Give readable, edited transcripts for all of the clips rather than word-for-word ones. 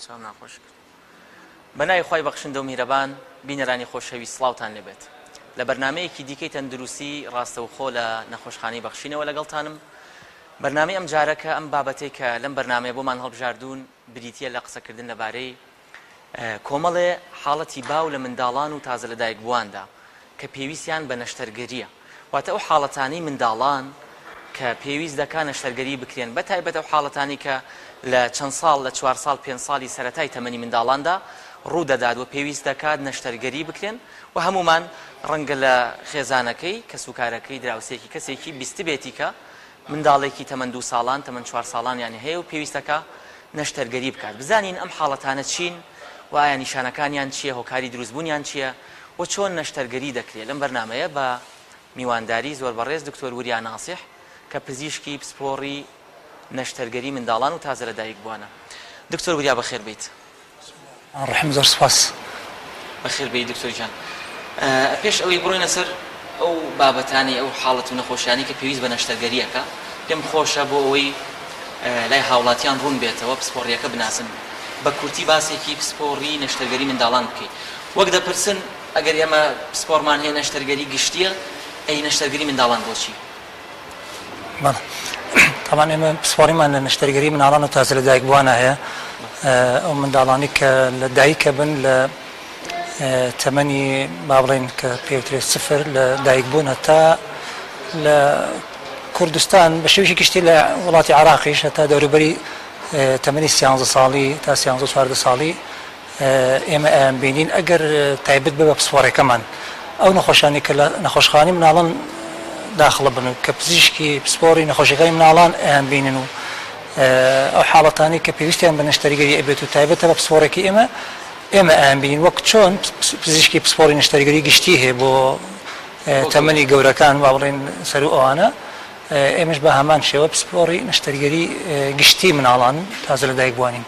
چاو ناخۆش کرد بەنای خۆی بەخشندە و میرەبان بینەرانی خۆشەویست سڵاوتان لێبێت لە بەرنامەیەکی دیکەی تەندروستی ڕاستەوخۆ لە نەخۆشخانەی بەخشینەوە لەگەڵتانم بەرنامەی ئەم جارەکە ئەم بابەتەی کە لەم بەرنامەیە بۆمان هەڵبژاردوون بریتیە لە قسەکردن لەبارەی کۆمەڵێ حاڵەتی باو لە منداڵان و تازە لەدایک بوواندا کە پێویستیان بە نەشتەرگەریە واتە ئەو حاڵەتانی منداڵان کە پێویست دەکات نەشتەرگەری بکرێن بەتایبەت ئەو حاڵەتانی کە لە چەند ساڵ لە 4 ساڵ 5 ساڵی سەرەتای تەمەنی منداڵاندا ڕوودەدات و پێویست دەکات نەشتەرگەری بکرێن و هەمومان ڕەنگە لە خێزانەکەی کە سوکارەکەی دراوسێکی کەسێکی بیست بێتی کە منداڵێکی تەمەن 2 ساڵان تەمەن 4 ساڵانیان هەیە و پێویستەکە نەشتەرگەری بکات بزانین ئەم حاڵەتانە چین و ئایا نیشانەکانیان چییە هۆکاری دروستبوونیان چییە و چۆن نەشتەرگەری دەکرێت لەم بەرنامەیە بە میوانداری زۆر بەڕێز دکتۆر وریا ناسیح کە پزیشکی پسپۆڕی نەشتەرگەری منداڵان و تازە لەدایک بووانە دکتۆر وریا بەخێر بیت ڕحم زۆر سپاس بەخێر بیت دکتۆر جان پێش ئەوەی بڕۆینە سەر ئەو بابەتانی ئەو حاڵەت و نەخۆشیانی کە پێویست بە نەشتەرگەریەکە پێم خۆشە بۆ ئەوەی لای هاوڵاتیان ڕوون بێتەوە پسپۆڕیەکە بناسن بە کورتی باسێکی پسپۆڕی نەشتەرگەری منداڵان بکەیت وەک دەپرسن ئەگەر ئێمە پسپۆڕمان هەیە نەشتەرگەری گشتیە ئەی نەشتەرگەری منداڵان بۆچی بەڵێ طبعا ئێمە پسپۆڕیمان لە نەشتەرگەری مناڵان و تازە لەدایک بووانە هەیە ئەو منداڵانی کە لە دایکە بن لە تەمەنی با بڵێن کە پێوترێت سفر لە دایک بوونە تا لە کوردستان بە شێوەیەکی گشتی لە وڵاتی عێراقیش هەتا دەوروبەری تەمەنی 13 ساڵی تا 13 ساڵی ئێمە ئەیان بینین ئەگەر تایبەت بە پسپۆڕەکەمان ئەو نەخۆشانی کە لە نەخۆشخانەی مناڵان داخڵە بن و کە پزیشکی پسپۆڕی نەخۆشیەکانی مناڵان ئەیان بینن و ئەو حاڵەتانی کە پێویستیان بە نەشتەرگەری ئەبێت و تایبەتە بە پسپۆڕێکی ئێمە ئەیان بینین وەک چۆن پزیشکی پسپۆڕی نەشتەرگەری گشتی هەیە بۆ تەمەنی گەورەکان با بڵێن سەر و ئەوانە ئێمەش بە هەمان شێوە پسپۆڕی نەشتەرگەری گشتی مناڵان تازە لەدایک بووانین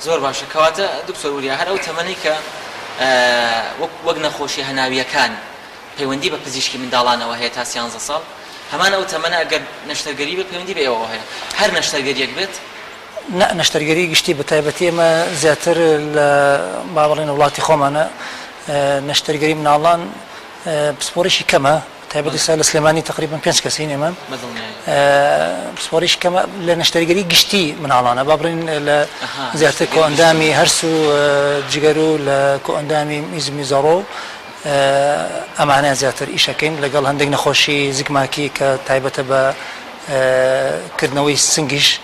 زۆر باشە کەواتە دکتۆر وریا هەر ئەو تەمەنی کە وەک نەخۆشی هەناویەکان پەیوەندی بە پزیشکی منداڵانەوە هەیە تا 13 ساڵ هەمان ئەو تەمەنە ئەگەر نەشتەرگەری بە پەیوەندی بە ئێوە هەیە هەر نەشتەرگەریەک بێت نەشتەرگەری گشتی بە تایبەتی ئێمە زیاتر لە با بڵێن وڵاتی خۆمانە نەشتەرگەری مناڵان پسپۆڕیشی کەمە تایبەتی سا لە سلێمانی تقریبا 5 کەسین ئێمە پسپۆڕیش کەمە لە نەشتەرگەری گشتی مناڵانە با بڵێن لە زیاتر کۆئەندامی هەرس و جگەر و لە کۆئەندامی میزمی زەڕۆ ئەمانە زیاتر ئیشەکەین لەگەڵ هەندێک نەخۆشی زگماکی کە تایبەتە بە کردنەوەی سنگیش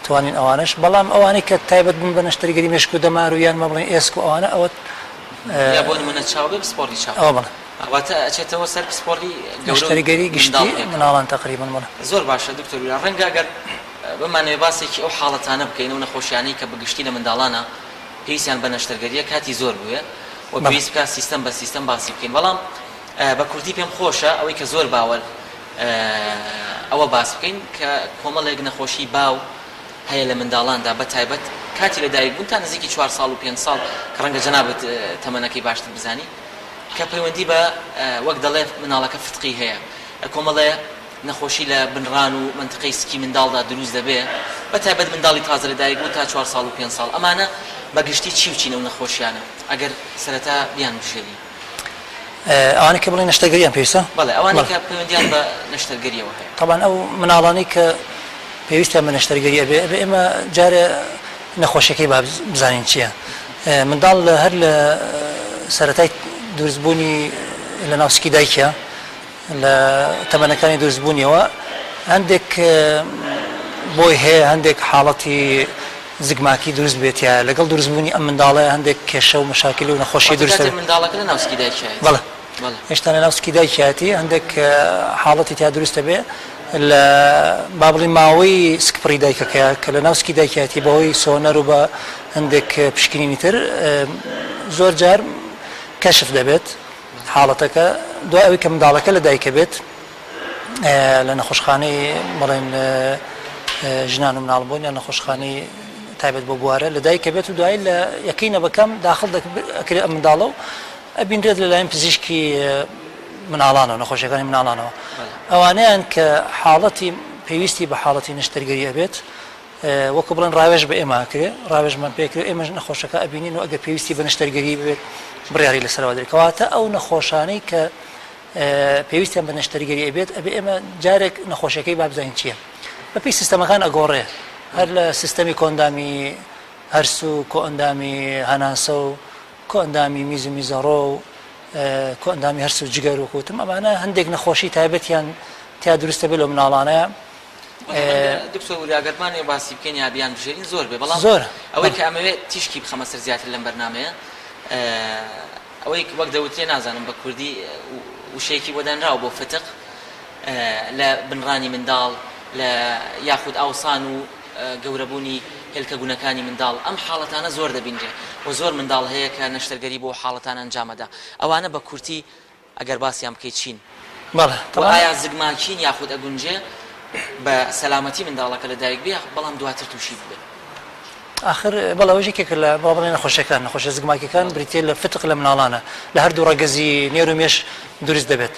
توانین ئەوانش بەڵام ئەوانەی کە تایبەت بن بە نەشتەرگەری مێشک و دەمار و یان مەبڵێن ئێسک و ئەوانە ئەوە بۆ نمونە چاوبێ پسپۆڕی چاو ئەوە بڵێ ئەواتە ئەچێتەوە سەر پسپۆڕی نەشتەرگەری گشتی مناڵان تقریبا بڵێ زۆر باشە دکتۆر وریا ڕەنگە ئەگەر بمانەوێ باسێکی ئەو حاڵەتانە بکەین و نەخۆشیانەی کە بەگشتی لە منداڵانە پێویستیان بە نەشتەرگەریە کاتی زۆر بووە و پێویست بکات سیستەم بە سیستەم باسی بکەین بەڵام بە کورتی پێم خۆشە ئەوەی کە زۆر باوەل ئەوە باس بکەین کە کۆمەڵێک نەخۆشی باو هەیە لە منداڵاندا بە تایبەت کاتی لەدایک بوون تا نزیکی 4 ساڵ و 5 ساڵ کە ڕەنگە جەنابەت تەمەنەکەی باشتر بزانی کە پەیوەندی بە وەک دەڵێ مناڵەکە فتقی هەیە کۆمەڵێ نەخۆشی لە بنران و منتقەی سکی منداڵدا دروست دەبێ بە تایبەت منداڵی تازە لەدایک بوو تا 4 ساڵ و 5 ساڵ ئەمانە بەگشتی چی و چینە و نەخۆشیانە ئەگەر سەرەتا بیان بژێری ئەوانە کە بڵێن نەشتەرگەریان پێویستە بەڵێ ئەوانە کە پەیوەندیان بە نەشتەرگەریەوە هەیە طبعا ئەو مناڵانی کە پێویستیان بە نەشتەرگەری ئەبێ ئێمە جارە نەخۆشیەکەی بزانین چییە منداڵ هەر لە سەرەتای دروستبوونی لە ناوسکی دایکە لە تەمەنەکانی دروستبوونیەوە هەندێک بۆی هەیە هەندێک حاڵەتی زگماکی دروست بێتە لەگەڵ دروستبوونی ئەم منداڵە هەندێک کێشە و مشاکل و نەخۆشی دروست منداڵەکە لە ناوسکی دایکە بەڵێ هێشتا لە ناوسکی دایکەتی هەندێک حاڵەتی تا دروستە بێ لە با بڵێن ماوەی سکپڕی دایکەکە کە لە ناوسکی دایکەتی بەهۆی سۆنەر و بە هەندێک پشکنینی تر زۆر جار کەشف دەبێت حاڵەتەکە دوای ئەوەی کە منداڵەکە لە دایکە بێت لە نەخۆشخانەی بڵێن ژنان و مناڵبوون یان نەخۆشخانەی تایبەت بۆ بوارە لە دایکە بێت و دوای لە یەکەی نەبەکەم داخڵ دەکرێت ئەم منداڵە و ئەبینرێت لەلایەن پزیشکی مناڵانەوە نەخۆشیەکانی مناڵانەوە ئەوانەیان کە حاڵەتی پێویستی بە حاڵەتی نەشتەرگەری ئەبێت وەکو بڵێن ڕاوێژ بە ئێمە کرێ ڕاوێژمان پێکرێ ئێمەش نەخۆشەکە ئەبینین و ئەگەر پێویستی بە نەشتەرگەری بێت بڕیاری لەسەرەوە دەکەواتە ئەو نەخۆشانەی کە پێویستیان بە نەشتەرگەری ئەبێت ئەبێ ئێمە جارێک نەخۆشیەکەی بابزانین چییە بەپی سیستەمەکان ئەگۆڕێ هەر لە سیستەمی کۆندامی هەرس و کۆئەندامی هەناسە و کۆئەندامی میز و میزەڕۆ و کۆئەندامی هەرس و جگەر و کوتم ئەمانە هەندێک نەخۆشی تایبەتیان تیا دروستە بێت لەو مناڵانەیە دکتۆر وریاگەرمان باسی بکەین یا بیان بژێرین زۆر بێ بەڵام زۆر ئەوەی کە ئەمەوێت تیشکی بخەمە سەر زیاتر لەم بەرنامەیە ئەوەی وەک دەوتێ نازانم بە کوردی وشەیەکی بۆدانراوە بۆ فتق لە بنڕانی منداڵ لە یاخود ئاوسان و گەورەبوونی هێلکە گونەکانی منداڵ ئەم حاڵەتانە زۆر دەبینرێ و زۆر منداڵ هەیە کە نەشتەرگەری بۆ حاڵەتان ئەنجامەدا ئەوانە بە کورتی ئەگەر باسییان بکەیت چین ئایا زگماکین یاخود ئەگونجێ بە سەلامەتی منداڵەکە لە دایک بێ بەڵام دواتر تووشی بێ آخر بەڵاوژێکێک لە بڵێ نەخۆشەکان نەخۆشە زگماکیەکان بریتێ لە فتق لە مناڵانە لە هەردوو ڕەگەزی نێر و مێش دروست دەبێت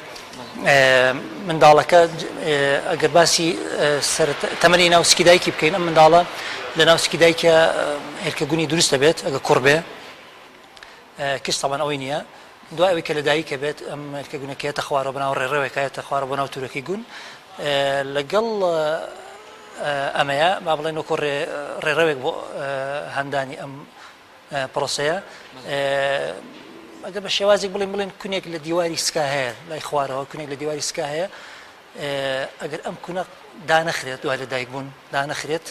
منداڵەکە ئەگەر باسی تەمەنی ناوسکی دایکی بکەین ئەم منداڵە لە ناوسکی دایکە هێلکە گونی دروست دەبێت ئەگە کوڕ بێ کەس تەمان ئەوەی نییە دوای ئەوەی کە لە دایکە بێت ئەم هێلکە گونەکەیەتە خوارە بەناو ڕێڕەوێکایەتە خوارە بۆ ناو تورەکەی گون لەگەڵ ئەمەیە با بڵێن وەکو ڕێڕەوێک بۆ هەندانی ئەم پرۆسەیە ئەگەر بە شێوازێک بڵێن کونێک لە دیواری سکا هەیە لای خوارەوە کونێک لە دیواری سکا هەیە ئەگەر ئەم کونە دانەخرێت دوای لە دایک بوون دانەخرێت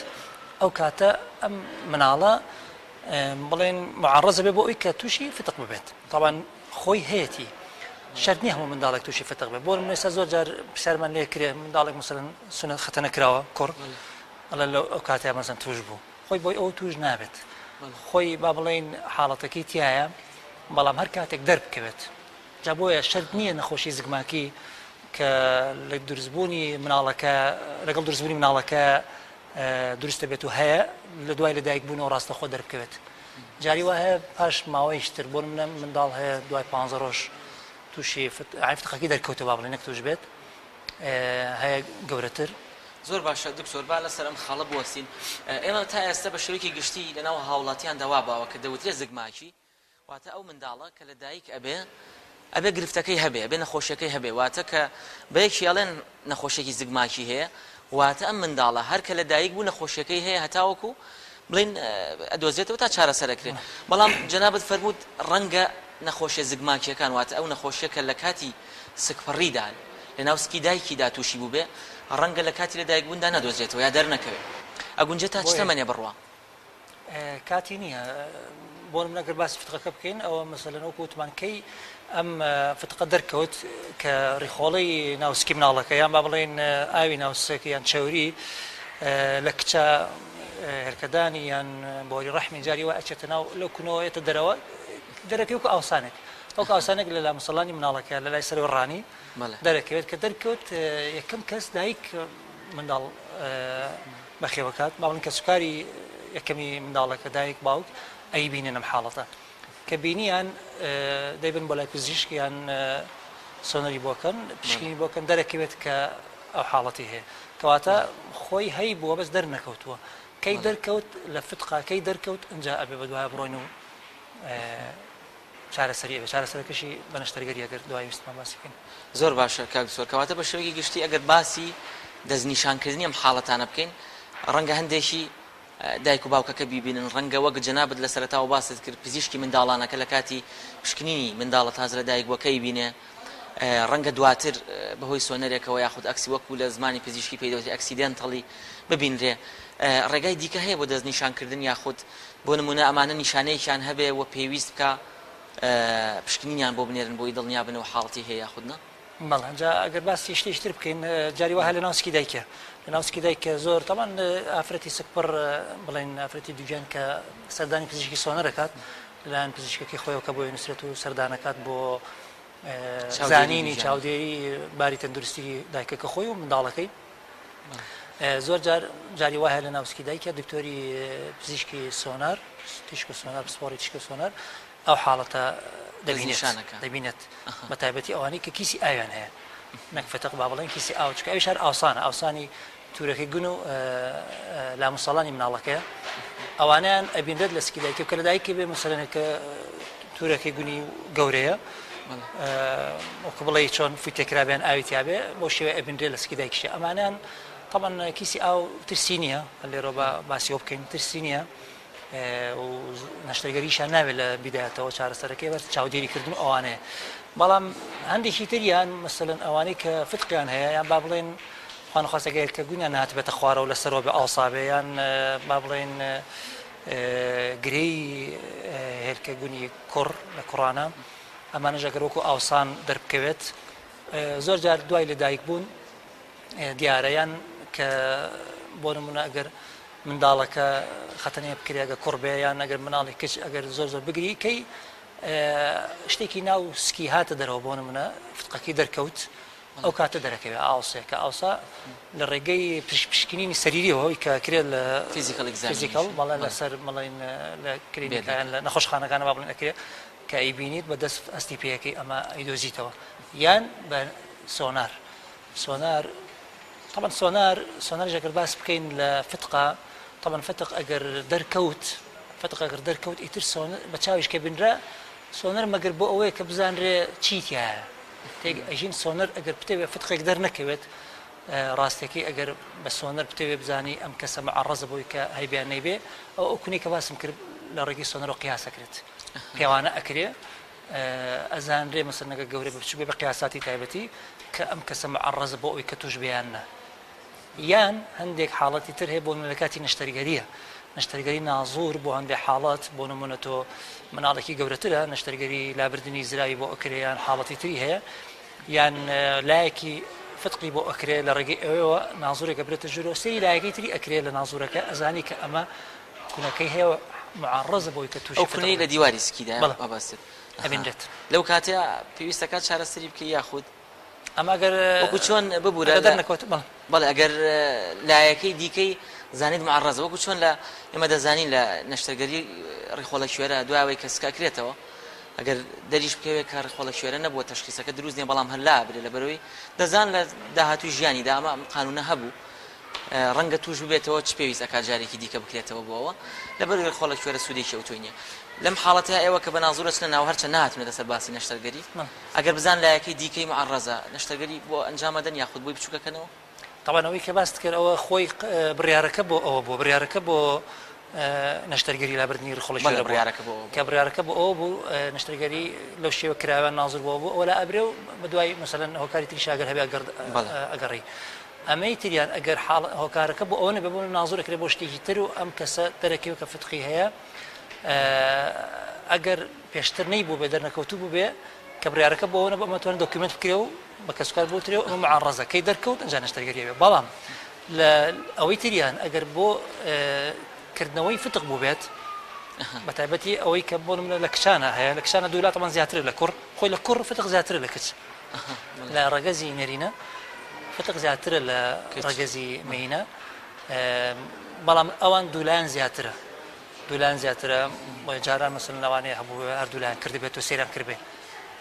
ئەو کاتە ئەم مناڵە بڵێن معڕەزە بێ بۆ ئەوی کە تووشی فتق ببێت طبعا خۆی هەیەی شەرت نییە هەموو منداڵێک تووشی فتق بێت بۆ منێستا زۆر جار پرسیارمان لێ کرێ منداڵێک مثلەن سونەت خەتە نەکراوە کوڕ ئەڵێ لەو ئەو کاتەیە مەسەن توش بوو خۆی بۆی ئەو توش نابێت خۆی با بڵێن حاڵەتەکەی تایە بەڵام هەر کاتێک دەربکەوێت جا بۆیە شەرت نییە نەخۆشی زگماکی کە لە دروستبوونی مناڵەکە لەگەڵ دروستبوونی مناڵەکە دروستە بێت و هەیە لە دوای لە دایک بوونەوە ڕاستەخۆ دەربکەوێت جاری وایە پاش ماوەیشتر بۆ منە منداڵ هەیە دوای 15 ڕۆژ تووشی فتقەکەی دەرکەوتە با بڵێن نەک توش بێت هەیە گەورەتر زۆر باشە دکتۆر با لەسەر ئەم خاڵە بوەستین ئێمە تا ئێستا بە شێوەیەکی گشتی لەناو هاوڵاتیان داوا باوە کە دەوترێت زگماکی واتە ئەو منداڵە کە لە دایک ئەبێ گرفتەکەی هەبێ ئەبێ نەخۆشیەکەی هەبێ واتە کە بەیەکی ئەڵێن نەخۆشیێکی زگماکی هەیە واتە ئەم منداڵە هەر کە لە دایک بوو نەخۆشیەکەی هەیە هەتاوەکو بڵین ئەدۆزێتەوە تا چارەسەرەکرێن بەڵام جەنابەت فەرمووت ڕەنگە نەخۆشیە زگماکیەکان واتە ئەو نەخۆشیەکە لە کاتی سکپەڕیدا لە ناوسکی دایکیدا تووشی بوو بێ ڕەنگە لە کاتی لە دایک بووندا نەدۆزێتەوە یا دەرنەکەوێت ئەگونجێت تا چ تەمەنێ بڕوا کاتی نییە بۆ منەگەر باسی فتقەکە بکەین ئەوە مەسەلەن وەکو وتمانکەی ئەم فتقە دەرکەوت کە ڕیخۆڵەی ناوسکی مناڵەکە یان با بڵێن ئاوی ناوسەکە یان چەوری لە کچە هێرکەدانی یان بۆری ڕەحمی جاری وە ئەچێتە ناو لەو کونەوەیەتە دەرەوە دەرەکەی وەکو ئاوسانێک ئەو ئاوسانێک لە لا مەسەڵانی مناڵەکە لە لای سەرەوە ڕانی دەرەکەوێت کە دەرکەوت یەکەم کەس دایک منداڵ بەخێوەکات با بڵێن کە سوکاری یەکەمی منداڵەکە دایک باوک ئەی بینێن ئەم حاڵەتە کە بینیان دەیبن بۆ لای پزیشکیان سۆنەری بۆکەن پشکنی بۆکەن دەرەکەوێت کە ئەو حاڵەتی هەیە کەواتە خۆی هەی بووە بەس دەرنەکەوتووە کەی دەرکەوت لە فتقاکەی دەرکەوت ئەنجا ئەبێ بە دوای بڕۆین و چارەسەری ئەبێ چارەسەرەکەشی بە نەشتەرگەری ئەگەر دوای ویستمان باسی بکەین زۆر باشە کاک زۆر کەواتە بە شێوەیەکی گشتی ئەگەر باسی دەستنیشانکردنی ئەم حاڵەتانە بکەین ڕەنگە هەندێکی دایک و باوکەکە بیبینن ڕەنگە وەک جەنابەت لە سەرەتاوە باست کرد پزیشکی منداڵانەکە لە کاتی پشکنینی منداڵە تازە لە دایک بووەکەی بینێ ڕەنگە دواتر بەهۆی سۆنەرێکەوە یاخود ئەکسی وەکو لە زمانی پزیشکی پێدەوتی ئەکسیدنتەڵی ببینرێ ڕێگای دیکە هەیە بۆ دەستنیشانکردن یاخود بۆ نمونە ئەمانە نیشانەیەکیان هەبێ و پێویست بکە پشکنینیان بۆ بنێرن بۆی دڵنیا بنەوە حاڵەتی هەیە یاخودنا بەڵێ ئەنجا ئەگەر باسی شتێشتر بکەین جاری وایە لە ناوسکی دایکە لە ناوسکی دایکە زۆر تەمان ئافرەتی سکپڕ بڵێن ئافرەتی دووجیان کە سەردانی پزیشکی سۆنەرەکات لەلایەن پزیشکەکەی خۆیەوە کە بۆ نووسێت و سەردانەکات بۆ زانینی چاودێری باری تەندروستی دایکەکە خۆی و منداڵەکەی زۆر جاری وایە لە ناوسکی دایکە دکتۆری پزیشکی سۆنار تیشک سۆنار پسپۆڕی تیشک سۆنار ئەو حاڵەتە دەبینێت بە تایبەتی ئەوانەی کە کیسی ئاویان هەیە نەک فتق با بڵێن کیسی ئاو چکە ئەویش هەر ئاوسانە ئاوسانی تورەکەی گون و لامسەڵانی مناڵەکە ئەوانیان ئەبینرێت لە سکیدایکە کە لەدایکی بێ مەسەلەنەکە تورەکەی گونی گەورەیە وەکو بڵێ چۆن فوتێکرابیان ئاویتیابێ بۆ شێوە ئەبینرێت لە سکیدایکیشە ئەمانیان طبعا کیسی ئاو ترسی نییە لێرە باسی بکەین ترسی نییە و نەشتەرگەریشان ناوێت لە بیدایەتەوە چارەسەرەکەی بەر چاودێریکردن ئەوانەیە بەڵام هەندێکی تریان مەسەلەن ئەوانەی کە فتقیان هەیە یان با بڵێن خوانخواستەگەر کە گونیان نهاتبێتە خوارەوە لەسەرەوە بێ ئاڵسابێ یان با بڵێن گرەی هێرکە گونی کوڕ لە کوڕانە ئەمانەش ئەگەر وەکو ئاوسان دەربکەوێت زۆر جار دوای لەدایک بوون دیارەیان کە بۆ نمونە ئەگەر منداڵەکە خەتەنێ بکرێ ئەگە کوڕ بێ یان ئەگەر مناڵی کچ ئەگەر زۆر زۆر بگری کەی شتێکی ناو سکی هاتە دەرەوە بۆ نمونە فتقەکەی دەرکەوت ئەو کاتە دەرەکەوێت ئاوسێکە ئاوسا لە ڕێگەی پشکنینی سەریریەوەی کە کرێت لە فیزیکال بەڵێ لەسەر مەڵین لە کلینیکیان لە نەخۆشخانەکانە با بڵێن ئەکرێت کە ئەیبینیت بە دەست ئەستی پێیەکەی ئەمە ئەیدۆزیتەوە یان بە سۆنار طبعا سۆنار ئەگەر باس بکەین لە فتقە طبعا فتق ئەگەر دەرکەوت ئیتر بە چاویش کە بنرا سۆنەر مەگەر بۆ ئەوەیە کە بزانرێ چیتیایە ئەژین سۆنەر ئەگەر بتەوێت فتقێک دەرنەکەوێت ڕاستێکی ئەگەر بە سۆنەر بتەوێت بزانی ئەم کەسە مەعەڕەزە بۆی کە هەیبیان نەیبێ ئەو کونی کە باسم کرد لە ڕێگەی سۆنەرەوە قیاسەکرێت پێوانە ئەکرێ ئەزانرێ مەسەلەنەکە گەورەی بچوو بێ بە قیاساتی تایبەتی کە ئەم کەسە مەعەڕەزە بۆ ئەوی کە توش بیانە یان هەندێک حاڵەتی تر هەیە بۆ لە کاتی نەشتەرگەریە نەشتەرگەری نازور بۆ هەندێک حاڵات بۆ نمونە تۆ مناڵێکی گەورەترە نەشتەرگەری لابردنی زراوی بۆ ئەکرێیان حاڵەتی تری هەیە یان لایەکی فتقی بۆ ئەکرێ لە ڕێگەی ئەوەوە نازورێکە برێتە ژوورەوە سەری لایەکەی تری ئەکرێ لە نازورەکە ئەزانی کە ئەمە کوونەکەی هەیە معەڕەزە بۆی کە توش ئەو کونەی لە دیواری سکیدا ئەباست ئەبینرێت لەو کاتێ پێویستەکات چارەسەری بکە یاخود ئەمە ئەگەر وەکو چۆن ببوورە دەرنەکەوت بەڵێ ئەگەر لایەکەی دیکەی زانیت معەڕەزە وەکو چۆن لە ئێمە دەزانین لە نەشتەرگەری ڕێخۆڵە شوێرە دوایەوەی کە سکاکرێتەوە ئەگەر دەریش بکەوێت کە ڕێخۆڵە شوێرە نەبووە تەشخیصەکە دروست نیە بەڵام هەر لا برێ لەبەرەوەی دەزان لە داهاتوی ژیانیدا ئەمە قانونە هەبوو ڕەنگە توش ببێتەوە چ پێویست ئەکات جارێکی دیکە بکرێتەوە بۆەوە لەبەر ڕێخۆڵە شوێرە سوودێکی ئەوتۆی نییە لەم حاڵەتە ئێوە کە بە نازورەچ لە ناو هەرچە نهاتونە دەسەر باسی نەشتەرگەری ئەگەر بزان لایەکەی دیکەی معەڕەزە نەشتەرگەری بۆ ئەنجامەدەن یاخود بۆی بچووکەکەنەوە طبعا ئەوەی کە باست کرد ئەوە خۆی بڕیارەکە بۆ ئەوە بۆ بڕیارەکە بۆ نەشتەرگەری لابردنی ڕێخۆڵە شوێرە کە بڕیارەکە بۆ ئەوە بوو نەشتەرگەری لەو شێوە کراوە نازر بۆ ئەوە لە ئەبرێ و بەدوای مەسەلەن هۆکاری تریش ئەگەر هەبێ ئەگەڕی ئەمەی تریان ئەگەر هۆکارەکە بۆ ئەوە نەبێ بۆ نازورەکرێ بۆ شتێکی تر و ئەم کەسە دەرەکەوە کە فتقی هەیە ئەگەر پێشتر نەیبوو بێ دەرنەکەوتوو بوو بێ کە بڕیارەکە بۆ ئەوە بە مەتوان دۆکیومنت بکرێ و بە کەسوکار بۆترێ و ئەمە معەڕەزەکەی دەرکەوت ئەنجا نەشتەرگەری بێ بەڵام لە ئەوەی تریان ئەگەر بۆ کردنەوەی فتق بوو بێت بە تایبەتی ئەوەی کە بۆ نمونە لە کچانە هەیە لە کچانە دوولاتەمان زیاترە لە کوڕ خۆی لە کوڕ فتق زیاترە لە کچ لە ڕەگەزی نێرینە فتق زیاترە لە ڕەگەزی مینە بەڵام ئەوان دوولایان زیاترە جاران مەسەلەن لەوانەیە هەبوو هەردوولایان کردبێت و سەیران کردبێ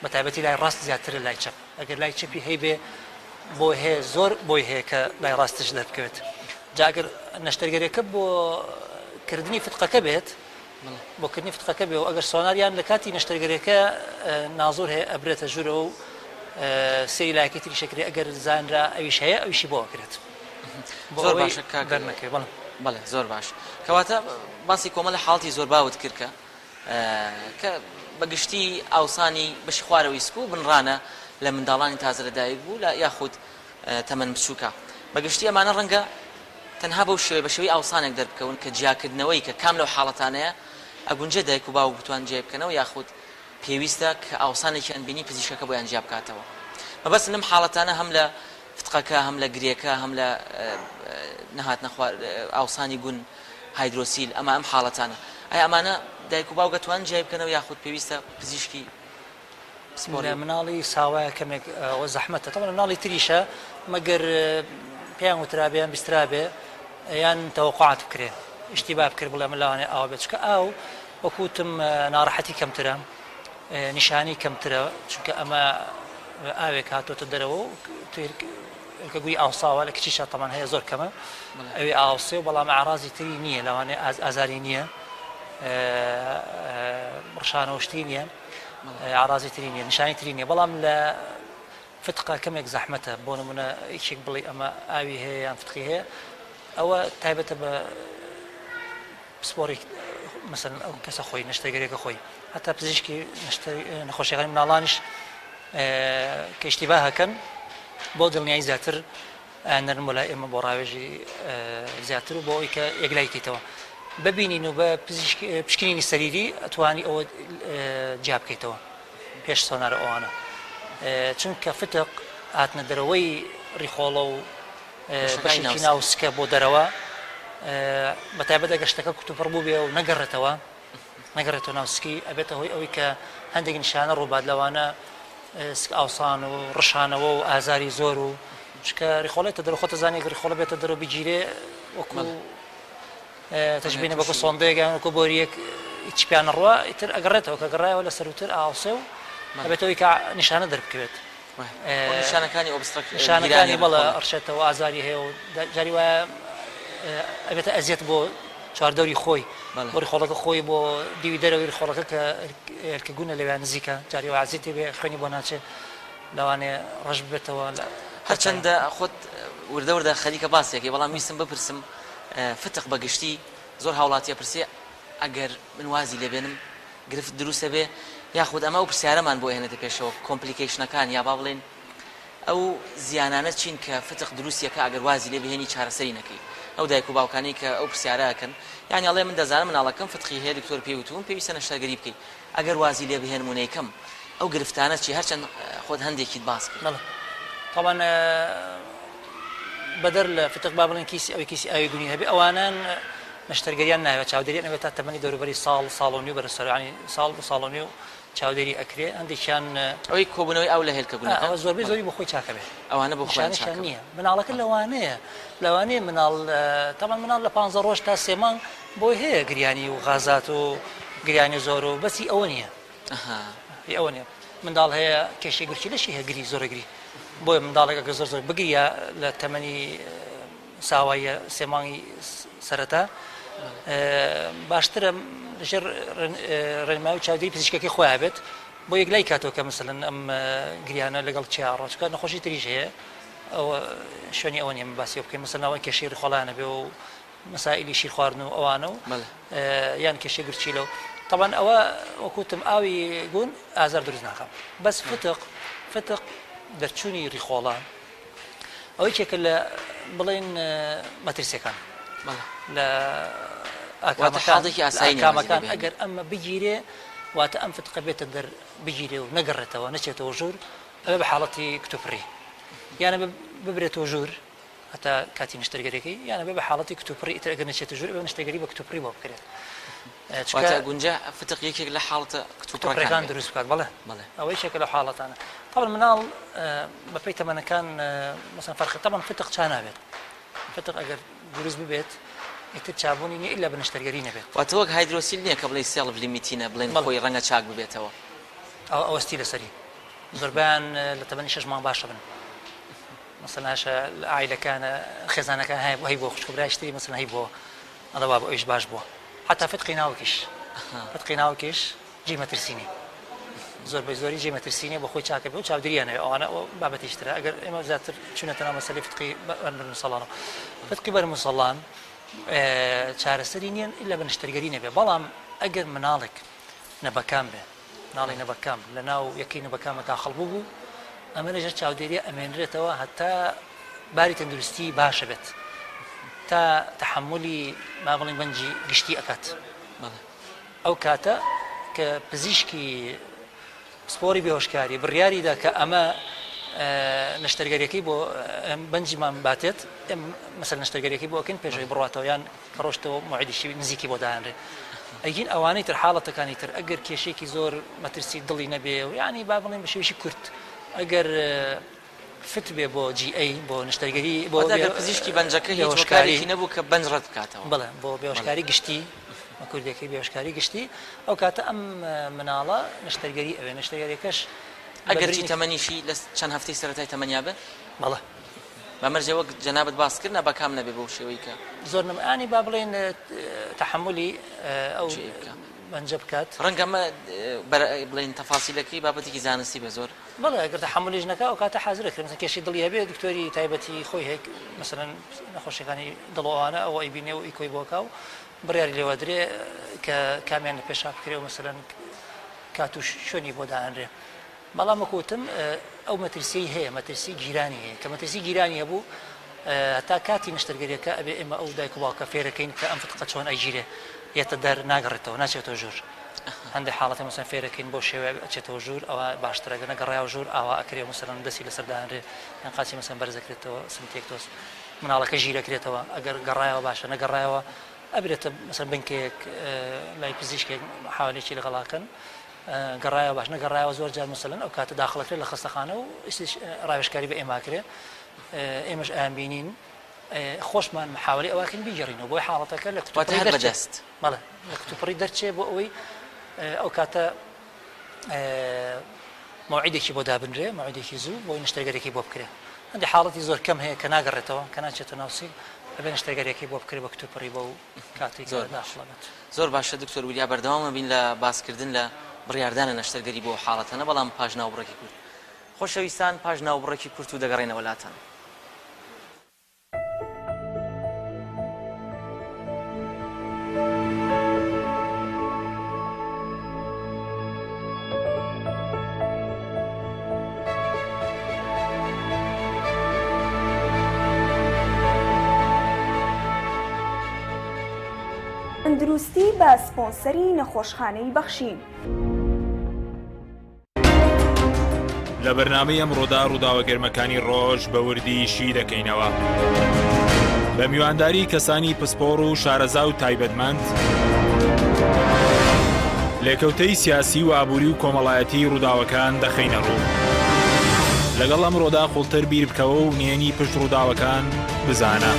بە تایبەتی لای ڕاست زیاترە لای چەپ ئەگەر لای چەپی هەیبێ بۆ هەیە زۆر بۆی هەیە کە لای ڕاستش دەربکەوێت جاگەر نەشتەرگەریەکە بۆ کردنی فتقەکە بێت بۆ کردنی فتقەکە بێ و ئەگەر سۆناریان لە کاتی نەشتەرگەریەکە نازور هەیە ئەبرێتە ژوورەوە و سەیری لایەکەی تری شەکرێ ئەگەر زانرا ئەویش هەیە ئەویشی بۆ ئەکرێت زۆر باشە دەرنەکەی بەڵێ زۆر باش کەواتە باسی کۆمەڵە حاڵتی زۆر باوت کرد کە بەگشتی ئاوسانی بەشی خوارەوەی سکو بنڕانە لە منداڵانی تازە لەدایک بوو لە یاخود تەمەن بچووکە بەگشتی ئەمانە ڕەنگە تەنها بەو شێوەیە بە شێوەی ئاوسانێک دەربکەون کە جیاکردنەوەی کە کام لەو حاڵەتانەیە ئەگونجە دایک و باوک بتوان جێ بکەنەوە یاخود پێویستە کە ئاوسانێکی ئەنبینی پزیشکەکە بۆیان جیا بکاتەوە مەبەست لەم حاڵەتانە هەم لە فتقەکە هەم لە گرێکە هەم لە نەهات نەخوار ئاوسانی گون هایدرۆسیل ئەمە ئەم حاڵەتانە ئایا ئەمانە دایک و باوک دەتوان جیا بکەنەوە یاخود پێویستە پزیشکی مناڵی ساوایە کەمێک زەحمەتە تەمەن مناڵی تریشە مەگەر پێیان وترابێیان بیسترابێ یان تەوەقعات بکرێ اشتیباه بکرد بڵێ من لەوانێ ئاوا بێت چکە ئاو وەکوتم ناڕەحەتی کەمترە نیشانی کەمترە چونکە ئەمە ئاوێک هاتۆتە دەرەوە و گوی ئاوساوە لە کچیشە تەمان هەیە زۆر کەمە ئەوێ ئاوسێ و بەڵام ئاڕازی تری نییە لەوانێ ئازاری نییە ڕشانەوە شتی نییە ئاڕازی تری نییە نیشانی تری نییە بەڵام لە فتقە کەمێک زەحمەتە بۆ نمونە هیچێک بڵێ ئەمە ئاوی هەیە یان فتقی هەیە ئەوە تایبەتە بە سپۆرێک مثلا ئەو کەسە خۆی نەشتەگەرێکە خۆی هەتا پزیشکی نەخۆشیەکانی مناڵانیش کە اشتیباه هەکەن بۆ دڵنیایی زیاتر نەرم وەلای ئێمە بۆ ڕاوێژی زیاتر و بۆ ئەوەی کە یەکلایکەیتەوە ببینین و بە پشکنینی سەریری ئەتوانی ئەوە جیا بکەیتەوە پێش سۆنارە ئەوانە چونکە فتق هاتنە دەرەوەی ڕیخۆڵە و بەشێکی ناوسکە بۆ دەرەوە بەتایبەت ئەگەر شتەکە کوتوپڕ بوو بێ و نەگەڕێتەوە ناوسکی ئەبێتە هۆی ئەوەی کە هەندێک نیشانە ڕووبات لەوانە ئاوسان و ڕشانەوە و ئازاری زۆر و چکە ڕیخۆڵێتە دەرەوە خۆتە زانێک ڕیخۆڵە بێتە دەرەوە بگیرێ وەکو تەشبینە بەکو سۆندەیەکیان وەکو بۆریەک هیچ پیان ڕوا ئیتر ئەگەڕێتەوە کە گەڕایەوە لە سەروتر ئاوسێ و ئەبێتەوەی کە نیشانە دەربکەوێت نیشانەکانی بەڵە ئەڕشێتەوە ئازاری هەیە و جاری وایە ئەبێتە ئەزیەت بۆ چواردەوری خۆی بۆ ڕیخۆڵەکە خۆی بۆ دیوی دەرەوەی ڕیخۆڵەکە کە ئەرکەگونە لەوێیان نزیکە جاری وایە عەزیەتی بێ خوێنی بۆ ناچێت لەوانێ ڕەش بێتەوە هەرچەندە خۆت وردە وردە خەریکە باسێکی بەڵام ویستم بپرسم فتق بەگشتی زۆر هاوڵاتیە پرسێ ئەگەر من وازی لێبێنم گرفت دروستە بێ یاخود ئەمە و پرسیارەمان بۆ هێنێتە پێشەوە کۆمپلیکیشنەکان یا با بڵێن ئەو زیانانە چین کە فتق دروستیەکە ئەگەر وازی لێ بهێنی چارەسەری نەکەی ئەو دایک و باوکانی کە ئەو پرسیارەکەن یانی ئەڵێ من دەزانم مناڵەکەم فتقی هەیە دکتۆر پێی وتوم پێویستە نەشتەرگەری بکەیت ئەگەر وازی لێ بهێنمونەی کەم ئەو گرفتانە چی هەرچەند خۆت هەندێکیت باس کرد طبعا بەدەر لە فتق با بڵێن کیسی ئەوەی کیسی ئاوی گونی هەبێ ئەوانان نەشتەرگەریان ناوێت چاودێریان نەوێت تا تەمەنی دەوروبەری ساڵ و نیو بەرەسەرانی ساڵ و ساڵ و نیو چاودێری ئەکرێ هەندێکیان ئەوەی کۆبوونەوەی ئەو لە هێلکە گونەکە زۆربەی زۆری بۆ خۆی چاکە بێ ئەوانە بۆ خۆیان نییە مناڵەکە لەوانەیە مناڵ تەمان مناڵ لە 15 ڕۆژ تا 3 مانگ بۆی هەیە گریانی و غازات و گریانی زۆر و بەسی ئەوە نییە ئەوە نیە منداڵ هەیە کێشەی گورچی لەشی هەگری زۆرەگری بۆیە منداڵێکە زۆر زۆر بگریە لە تەمەنی ساوایە 3 مانگی سەرەتا باشترە لەژێر ڕێنمایی چاودێری پزیشکەکەی خۆیان بێت بۆ یەک لای کاتەوە کە مثلەن ئەم گریانە لەگەڵ چیاڕۆچکە نەخۆشی تریش هەیە ئەوە شوێنی ئەوە نیە باسی بکەین مەسەڵەوەی کێشەی ڕیخۆڵانە بێ و مەسائلی شیر خواردن و ئەوانە و یان کێشەی گورچی لەو طبعا ئەوە وەکوتم ئاوی گون ئازار دروست ناکەم بەس فتق دەرچوونی ڕیخۆڵان ئەوەی کێکە لە بڵێن مەترسیەکان لە ئاکامەکان ئەگەر ئەمە بگیرێ واتە ئەم فتقە بێتە دەر بگیرێ و نەگەڕێتەوە نەچێتەوە ژوور ئەوە بە حاڵەتی کتوپڕی یانە ببرێتەوە ژوور هەتا کاتی نیشتەرگەرێکی یانە بێ بە حاڵەتی کتوپڕی ئیتر ئەگەر نەچێتە ژوور بە نیشتەرگەری بە کتوپڕی بۆ بکرێت گونجا فتق یەکێک لە حاڵەتە کتوپڕەکان دروست بکات بەڵێ ئەوەی شێکە لە حاڵەتانە طبعا مناڵ بەپێی تەمەنەکان مثلا فەرقی طبعا فتق چا نابێت فتق ئەگەر دروست ببێت ئیتر چابوونی نیە ئیلا بە نیشتەرگەری نەبێت واتە وەک هایدرۆسیل نییە کە بڵێ سێڵف لیمیتینە بڵێن خۆی ڕەنگە چاک ببێتەوە ئەوە ستی لەسەری زۆربیان لە تەمەنی 6 مانگ باشە بن مثلا عائلەکانە خێزانەکان هەیە بۆ خوشکبرای شتری مثلا هەی بۆ ئەڵە وا بۆ ئەویش باش بووە حتا فتقی ناوکیش جێمەترسینی زۆر بە زۆری جێمەترسینی بە خۆی چاکە بێ و چاودێریانەوە ئەوانە بابەتیشترە ئەگەر ئێمە زیاتر چونەتە ناو مەسەلەی فتقی بەرمسەڵانەوە فتقی بەرمسەڵان چارەسەری نییە ئیلا بە نیشتەرگەری نەبێ بەڵام ئەگەر مناڵێک نەبەکان بێ مناڵی نەبەکان لە ناو یەکەی نەبەکانمە داخڵ بوو ئەمە لەژێر چاودێریە ئەمێنرێتەوە هەتا باری تەندروستی باشە بێت تا تحملی ما بڵین بەنجی گشتی ئەکات ئەو کاتە کە پزیشکی سپۆری بێهۆشکاری بڕیاریدا کە ئەمە نەشتەرگەریەکەی بۆ بەنجیمان باتێت مەسەل نەشتەرگەریەکەی بۆ ئەکەین پێشەوەی بڕاتەوە یان کە ڕۆشتەوە موعیدیشی نزیکی بۆ دایانرێ ئەگین ئەوانەی تر حاڵەتەکانی تر ئەگەر کێشێکی زۆر مەترسی دڵی نەبێ و یانی با بڵێن بە شێوەیەکی کورت ئەگەر فت بێ بۆ جی ئەی بۆ نیشتەرگەری بۆ پزیشکی بەنجەکە هیچ هۆکارێکی نەبوو کە بەنج ڕەت بکاتەوە بەڵێ بۆ بێهۆشکاری گشتی کوردەکەی بێهۆشکاری گشتی ئەو کاتە ئەم مناڵە نیشتەرگەری ئەوێ نیشتەرگەریەکەش ئەگەر تەمەنیشی لە چەند هەفتەی سەرەتای تەمەنیا بێ بەڵێ بەمەرجە وەک جەنابەت باسکردە بەکام نەبێ بەو شێوەی کە زۆر نەمانی با بڵێن تحملی ئەو بەنجە بکات ڕەنگە ئەمە بڵێن تەفاسیلەکەی بابەتێکی زانستی بە زۆر بەڵێ ئەگەر تحملیش نەکا ئەو کاتە حازرەکرێت مثلا کێشی دڵی هەبێ دکتۆری تایبەتی خۆی هەیە مثلا نەخۆشیەکانی دڵەوانە ئەوە ئەیبینێ و ئیکۆی بۆکا و بڕیاری لێوە درێ کە کامیان لە پێشا بکرێ و مثلا کات و شوێنی بۆ داهەنرێ بەڵام وەکوتم ئەو مەترسی هەیە مەترسی گیرانی هەیە کە مەترسی گیرانی هەبوو هەتا کاتی نیشتەرگەریەکە ئەبێ ئێمە ئەو دایک و باوکە فێرەکەین کە ئەم فتقە چۆن ئەیگیرێ یەتە دەر ناگەڕێتەوە ناچێتەوە ژوور هەندێک حاڵەتی مەسەن فێرەکەین بۆ شێوە ئەچێتەوە ژوور ئەوە باشترەگە نەگەڕایەوە ژوور ئاوا ئەکرێ مەسەن دەستی لەسەرداهەنرێ یان قاچی مەسەن بەرزەکرێتەوە سنتێک تۆس مناڵەکە ژیرەکرێتەوە ئەگەر گەڕایەوە باشە نەگەڕایەوە ئەبرێتە مەسەن بنکێک لای پزیشکێک حاولێکی لەگەڵاکەن گەڕایەوە باش نەگەڕایەوە زۆر جار مەسەلەن ئەو کاتە داخڵەکرێت لە خستەخانە و ڕاوێژکاری بە ئێماکرێ ئێمەش ئایان بینین خۆشمان محاولی ئەوەکەن بیگەڕینەوە بۆی حاڵەتەکە لە کتوپڕی دەرچێت بەڵێ لە کتوپڕی دەرچێ بۆ ئەوەی ئەو کاتە موعیدێکی بۆ دابنرێ موعیدێکی زوو بۆی نیشتەرگەرێکی بۆ بکرێ هەندێک حاڵەتی زۆر کەم هەیە کە ناگەڕێتەوە کە ناچێتە ناوسی ئەبێ نیشتەرگەرێکی بۆ بکرێ بە کتوپڕی بە و کاتی داخڵەبێت زۆر باشە دکتۆر وریا بەردەوامە بین لە باسکردن لە بڕیاردانە نەشتەرگەری بۆ حاڵەتەنە بەڵام پاش ناوبڕێکی کورد خۆشەویستان پاش ناوبڕێکی کورت و دەگەڕێنە وڵاتان تەندروستی بە سپۆنسەری نەخۆشخانەی بەخشین لە بەرنامەی ئەمڕۆدا ڕووداوەگەرمەکانی ڕۆژ بە وردیشی دەکەینەوە بە میوانداری کەسانی پسپۆڕ و شارەزا و تایبەتمەند لێکەوتەی سیاسی و ئابووری و کۆمەڵایەتی ڕووداوەکان دەخەینە ڕوو لەگەڵ ئەمڕۆدا خوڵتر بیر بکەوە و نهێنی پشت ڕووداوەکان بزانە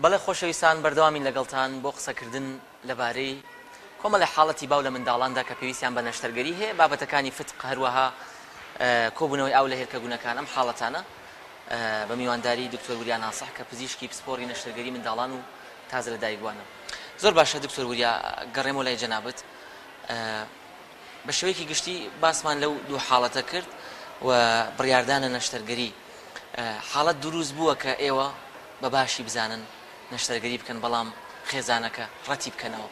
بەڵێ خۆشەویستان بەردەوامین لەگەڵتان بۆ قسەکردن لەبارەی کۆمەڵی حاڵەتی باو لە منداڵاندا کە پێویستیان بە نەشتەرگەری هەیە بابەتەکانی فتق هەروەها کۆبوونەوەی ئاو لە هێرکە گونەکان ئەم حاڵەتانە بە میوانداری دکتۆر وریا ناسح کە پزیشکی پسپۆڕی نەشتەرگەری منداڵان و تازە لە دایکبوانە زۆر باشە دکتۆر وریا گەڕێمەوە لای جەنابەت بە شێوەیەکی گشتی باسمان لەو دوو حاڵەتە کرد و بڕیاردانە نەشتەرگەری حاڵەت دروست بووە کە ئێوە بە باشی بزانن نەشتەرگەری بکەن بەڵام خێزانەکە ڕەتی بکەنەوە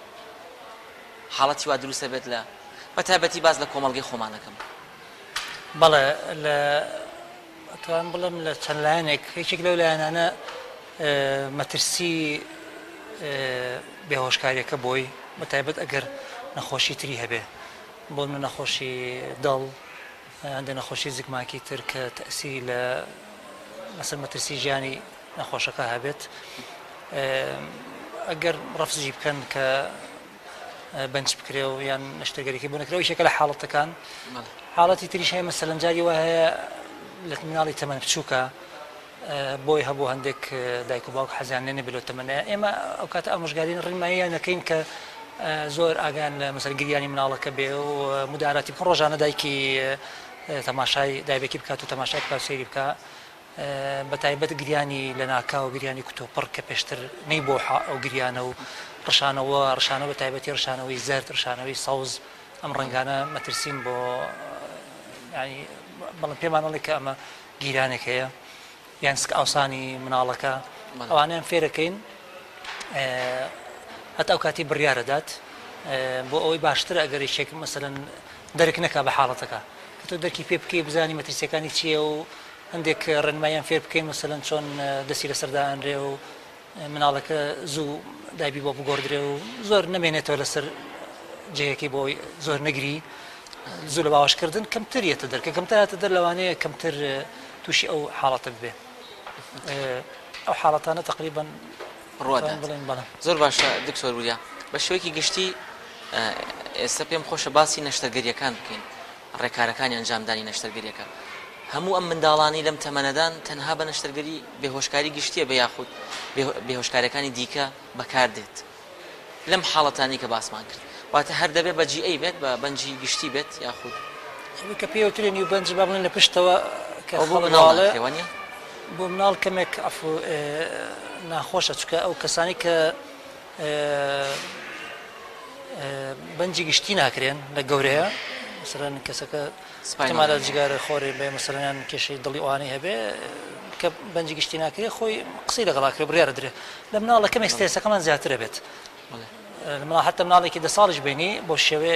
حاڵەتی وا دروستە بێت لە بەتایبەتی باز لە کۆمەڵگەی خۆمانەکەم بەڵێ لە ئەتوان بڵم لە چەند لایەنێک هیچێک لەو لایەنانە مەترسی بێهۆشکاریەکە بۆی بەتایبەت ئەگەر نەخۆشی تری هەبێ بۆ من نەخۆشی دڵ هەندێک نەخۆشی زگماکی تر کە تەسی لە مەسەر مەترسی ژیانی نەخۆشەکە هەبێت ئەگەر ڕەفزی بکەن کە بەنج بکرێ و یان نەشتەرگەریەکەی بۆ نەکرێەوە یەکێکە لە حاڵەتەکان حاڵەتی تریش هەیە مەسەلەن جاری وە هەیە لە مناڵی تەمەن بچووکە بۆی هەبوو هەندێک دایک و باوک حەزیان لێ نەبێت لەو تەمەنە ئێمە ئەو کاتە ئامۆژگارین ڕێنماییان نەکەین کە زۆر ئاگان لە مەسەر گریانی مناڵەکە بێ و مداراتی بکەن ڕۆژانە دایکی تەماشای دایبێکی بکات و تەماشای بکات سەیری بکە بەتایبەت گریانی لە ناکا و گریانی کتۆپڕ کە پێشتر نەی بۆ ئەو گریانە و ڕشانەوە بەتایبەتی ڕشانەوەی زەرد ڕشانەوەی سەوز ئەم ڕەنگانە مەترسین بۆ ینی بەڵام پێمانەڵێ کە ئەمە گیرانێک هەیە یان سک ئاوسانی مناڵەکە ئەوانیان فێرەکەین هەتا ئەو کاتی بڕیارەدات بۆ ئەوەی باشترە ئەگەر یەکێک مەسەلەن دەرک نەکا بە حاڵەتەکە کە تۆ دەرکی پێ بکەی بزانی مەترسیەکانی چییە و هەندێک ڕێنماییان فێر بکەین مەسەلەن چۆن دەستی لەسەردانرێ و مناڵەکە زوو دایبی بۆ بگۆڕدرێ و زۆر نەمێنێتەوە لەسەر جەیەکی بۆی زۆر نەگری زوو لە باوەشکردن کەمتر یێتە دەر کە کەمتر هاتە دەر لەوانەیە کەمتر تووشی ئەو حاڵەتە ببێ ئەو حاڵەتانە تقریبا ڕوادات زۆر باشە دکتۆر وریا بە شێوەیەکی گشتی ئێستا پێم خۆشە باسی نەشتەرگەریەکان بکەین ڕێکارەکانی ئەنجامدانی نەشتەرگەریەکە هەموو ئەم منداڵانی لەم تەمەنەدان تەنها بە نەشتەرگەری بێهۆشکاری گشتیە بە یاخود بێهۆشکاریەکانی دیکە بەکاردێت لەم حاڵەتانی کە باسمان کرد واتە هەر دەبێت بە GA بێت بە بەنجی گشتی بێت یاخود کە پێوترێنی و بەنج با بڵێن لە پشتەوە کە خەڵاڵە بۆ مناڵ کەمێک ناخۆشە چکە ئەو کەسانی کە بەنجی گشتی ناکرێن لە گەورەیە مثلەن کەسەکە سپایمالە جگارە خۆری بێ مثلەن کێشەی دڵی ئەوانەی هەبێ کە بەنجی گشتی ناکرێت خۆی قسەی لەگەڵاکرێ بڕیارە درێ لە مناڵە کەمێک سترێسەکەمان زیاترە بێت مناڵ حتى مناڵێکی 10 ساڵیش بینی بۆ شێوێ